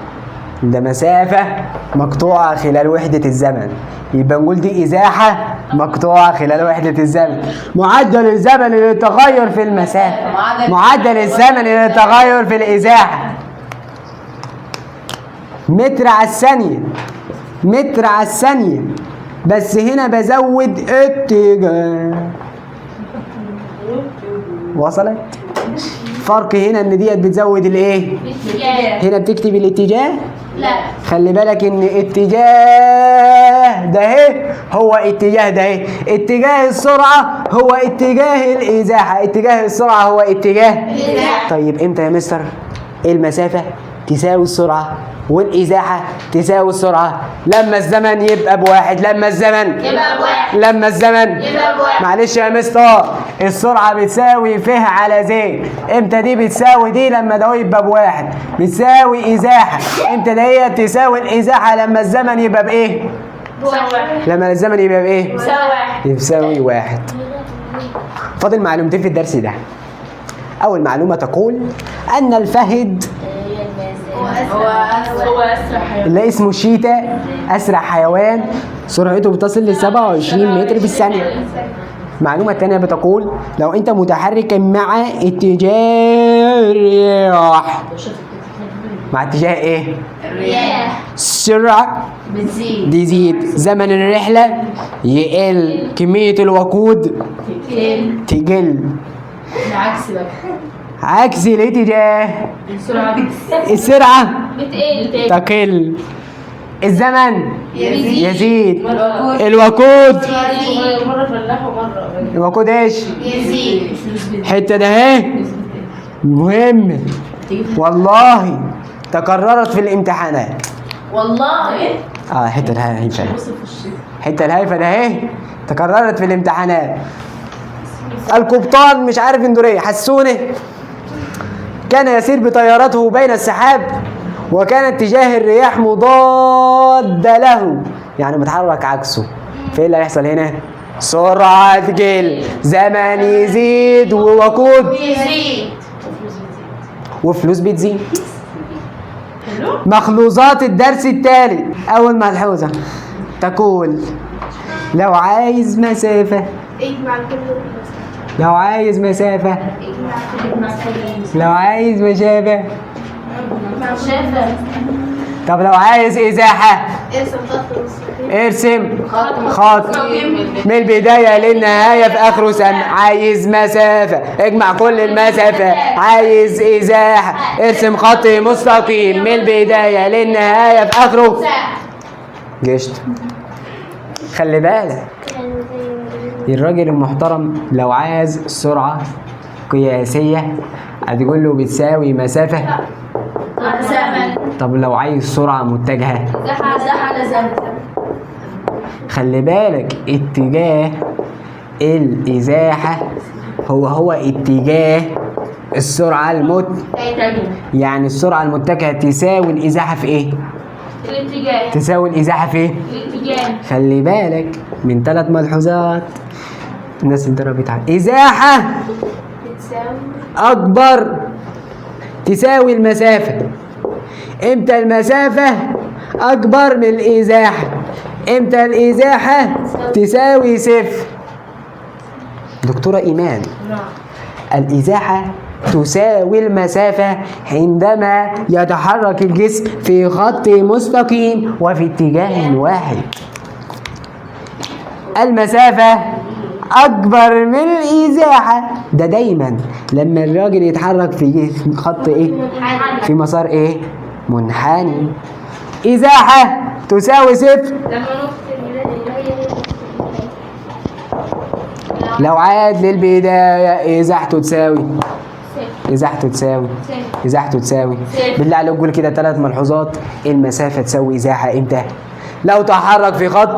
[SPEAKER 2] ده مسافه مقطوعه خلال وحده الزمن، يبقى نقول دي ازاحه مقطوعه خلال وحده الزمن. معدل الزمن للتغير في المسافه، معدل الزمن للتغير في الازاحه متر على الثانيه، متر على الثانيه، بس هنا بزود اتجاه. وصلت؟ فرق هنا ان ديت بتزود الايه؟ هنا بتكتب الاتجاه.
[SPEAKER 4] لا
[SPEAKER 2] خلي بالك ان اتجاه ده اهي هو اتجاه ده اهي، اتجاه السرعه هو اتجاه الازاحه، اتجاه السرعه هو اتجاه. طيب امتى يا مستر المسافه تساوي السرعه والازاحه تساوي السرعه؟ لما الزمن يبقى بواحد. لما الزمن
[SPEAKER 4] يبقى بواحد.
[SPEAKER 2] لما الزمن
[SPEAKER 4] يبقى بواحد.
[SPEAKER 2] معلش يا مستر السرعه بتساوي ف على زين. امتى دي بتساوي دي؟ لما ده يبقى بواحد. بتساوي ازاحه امتى ده تساوي الازاحه؟ لما الزمن يبقى بايه؟ لما الزمن يبقى بايه؟ يساوي واحد. فاضل معلومتين في الدرس ده. اول معلومه تقول ان الفهد
[SPEAKER 3] هو أسرع حيوان.
[SPEAKER 2] اللي اسمه الشيتا اسرع حيوان، سرعته بتصل ل 27 متر في الثانيه. المعلومة الثانية بتقول لو أنت متحرك مع اتجاه الرياح، مع اتجاه إيه؟
[SPEAKER 4] الرياح
[SPEAKER 2] السرعة
[SPEAKER 3] بتزيد.
[SPEAKER 2] تزيد، زمن الرحلة يقل، كمية الوقود تقل.
[SPEAKER 3] العكس بقى.
[SPEAKER 2] عكس الاتجاه
[SPEAKER 3] السرعة
[SPEAKER 2] السرعة
[SPEAKER 4] بتقل
[SPEAKER 2] تقل، الزمن يزيد،
[SPEAKER 3] الوقود.
[SPEAKER 2] الوقود
[SPEAKER 3] مرة فلاح ومرة
[SPEAKER 2] الوقود ايش؟
[SPEAKER 4] يزيد.
[SPEAKER 2] حتة ده اهي مهم والله تكررت في الامتحانات.
[SPEAKER 3] والله
[SPEAKER 2] حتة الهايفة، حتة الهايفة ده اهي تكررت في الامتحانات. القبطان مش عارف اندوريه حسونه كان يسير بطيارته بين السحاب وكان اتجاه الرياح مضاد له، يعني متحرك عكسه. فايه اللي هيحصل هنا؟ سرعة تقل، زمن يزيد، ووقود
[SPEAKER 4] يزيد.
[SPEAKER 2] وفلوس بتزيد. مخلوصات الدرس التالي. أول ملحوظة تقول لو عايز مسافة،
[SPEAKER 4] اجمع كل
[SPEAKER 2] لو عايز مسافة، لو عايز مسافة،
[SPEAKER 4] شافة.
[SPEAKER 2] طب لو عايز إزاحة
[SPEAKER 4] ارسم خط مستقيم.
[SPEAKER 2] ارسم خط من البداية للنهاية في آخره سنة. عايز مسافة اجمع كل المسافة. عايز إزاحة ارسم خط مستقيم من البداية للنهاية في آخره جشت. خلي بالك الراجل المحترم لو عايز سرعة قياسية هتقول له بتساوي مسافة.
[SPEAKER 4] زمن.
[SPEAKER 2] طب لو عايز سرعة متجهة
[SPEAKER 4] زحة على زمن.
[SPEAKER 2] خلي بالك اتجاه الإزاحة هو اتجاه السرعة يعني السرعة المتجهة تساوي الإزاحة في إيه؟
[SPEAKER 4] الاتجاه.
[SPEAKER 2] تساوي الإزاحة في إيه؟
[SPEAKER 4] الاتجاه.
[SPEAKER 2] خلي بالك من 3 ملحوظات الناس اتدربت عليها. إزاحة
[SPEAKER 4] بتساوي
[SPEAKER 2] أكبر تساوي المسافة. إمتى المسافة أكبر من الإزاحة؟ إمتى الإزاحة تساوي صفر؟ دكتورة إيمان الإزاحة تساوي المسافة عندما يتحرك الجسم في خط مستقيم وفي اتجاه واحد. المسافة أكبر من الإزاحة، ده دايما لما الراجل يتحرك في خط إيه؟ في مسار إيه؟ منحني. إزاحة تساوي صفر
[SPEAKER 4] لما نقطة اللي هي
[SPEAKER 2] لو عاد للبداية. إزاحته تساوي إزاحته تساوي بالله عليك قول كده 3 ملحوظات. المسافة تساوي إزاحة إمتى؟ لو تحرك في خط.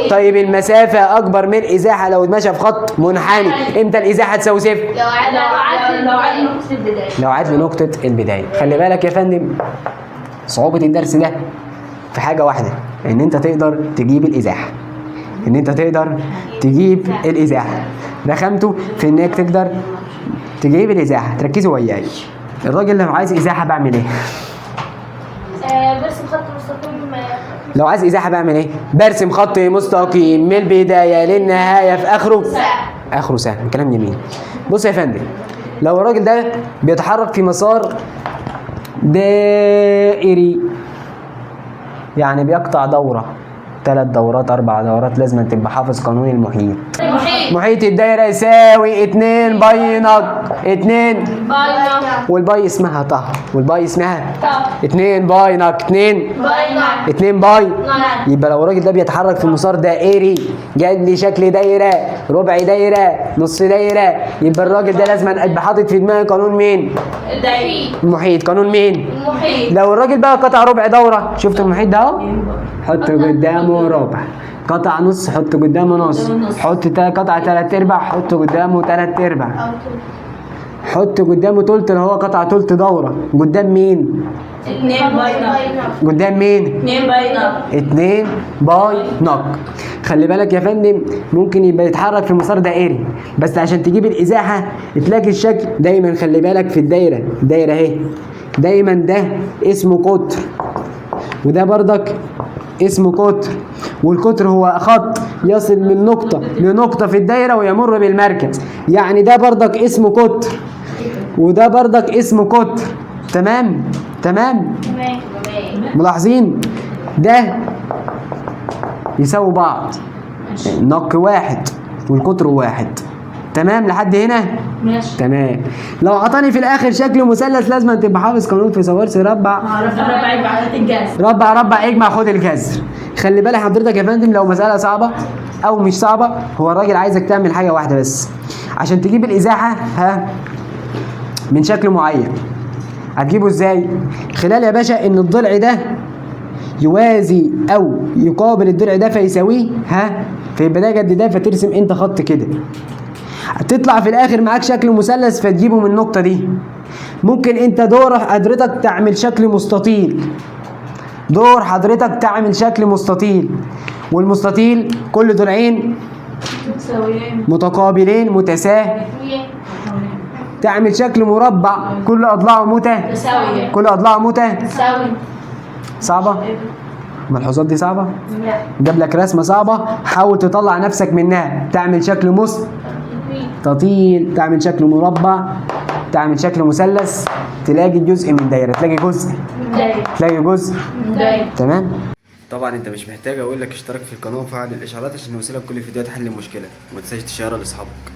[SPEAKER 2] طيب المسافة أكبر من الإزاحة لو مشى في خط منحني. إمتى الإزاحة تساوي صفر؟ لو عاد لنقطة البداية. خلي بالك يا فندم صعوبة الدرس ده في حاجة واحدة، إن أنت تقدر تجيب الإزاحة. رخامته في إنك تقدر تجيب الإزاحة. تركزوا وياي. الراجل لو عايز إزاحة بعمل إيه؟
[SPEAKER 4] برسم خط مستقيم.
[SPEAKER 2] لو عايز إزاحة بعمل إيه؟ برسم خط مستقيم من البداية للنهاية في آخره سهم. كلام جميل. بص يا فندم، لو الراجل ده بيتحرك في مسار دائري، يعني بيقطع دورة 3 دورات 4 دورات، لازم تبقى حافظ قانون المحيط. محيط الدايرة يساوي 2 باي نق 2 والباي اسمها طه والباي اسمها 2 باي نق 2 باي. يبقى لو الراجل ده بيتحرك في مسار دائري جاي لي شكل دايرة، ربع دايرة، نص دايرة، يبقى الراجل ده لازم ابقى حاطط في دماغي قانون مين؟ المحيط. قانون مين؟ لو الراجل بقى قطع ربع دورة، شفت المحيط ده اهو، حط قدامه ربع. قطع نص، حط قدامه نص. حط قطع 3 ارباع، حط قدامه 3 ارباع. حط قدامه تلت اللي هو قطع تلت دورة. قدام مين؟
[SPEAKER 3] 2 باي نق.
[SPEAKER 2] قدام مين؟
[SPEAKER 3] 2 باي نق.
[SPEAKER 2] 2 باي نق. خلي بالك يا فندم ممكن يبقى يتحرك في مسار دائري، بس عشان تجيب الإزاحة تلاقي الشكل دايما. خلي بالك في الدايرة اهي، دايما ده اسمه قطر، وده بردك اسمه قطر. والقطر هو خط يصل من نقطة لنقطة في الدايرة ويمر بالمركز، يعني ده بردك اسمه قطر وده بردك اسمه قطر. تمام. ملاحظين ده يساوي بعض، نق واحد والقطر واحد. تمام لحد هنا؟
[SPEAKER 3] ماشي.
[SPEAKER 2] تمام. لو عطاني في الاخر شكل مثلث لازم تبقى رابع قانون فيثاغورس. ربع اجمع خد الجذر. خلي بالك حضرتك يا فندم لو مسألة صعبة او مش صعبة، هو الراجل عايزك تعمل حاجة واحدة بس عشان تجيب الإزاحة من شكل معين. هتجيبه ازاي؟ خلال يا باشا ان الضلع ده يوازي او يقابل الضلع ده فيساويه فيبقى ده قد ده، فترسم انت خط كده. هتطلع في الاخر معاك شكل مثلث فتجيبه من النقطة دي. ممكن انت دور حضرتك تعمل شكل مستطيل، والمستطيل كل ضلعين متقابلين متساويين. تعمل شكل مربع كل اضلاعه متساوية. صعبة؟ الملحوظات دي صعبة؟ جاب لك رسمة صعبة، حاول تطلع نفسك منها. تعمل شكل مستطيل، تعمل شكل مربع، تعمل شكل مثلث، تلاقي جزء من دايرة، تلاقي جزء. تمام؟ طبعا انت مش محتاج اقول لك اشترك في القناه وفعل الاشعارات عشان يوصلك كل فيديوهات حل المشكله، وما تنساش تشيرها لاصحابك.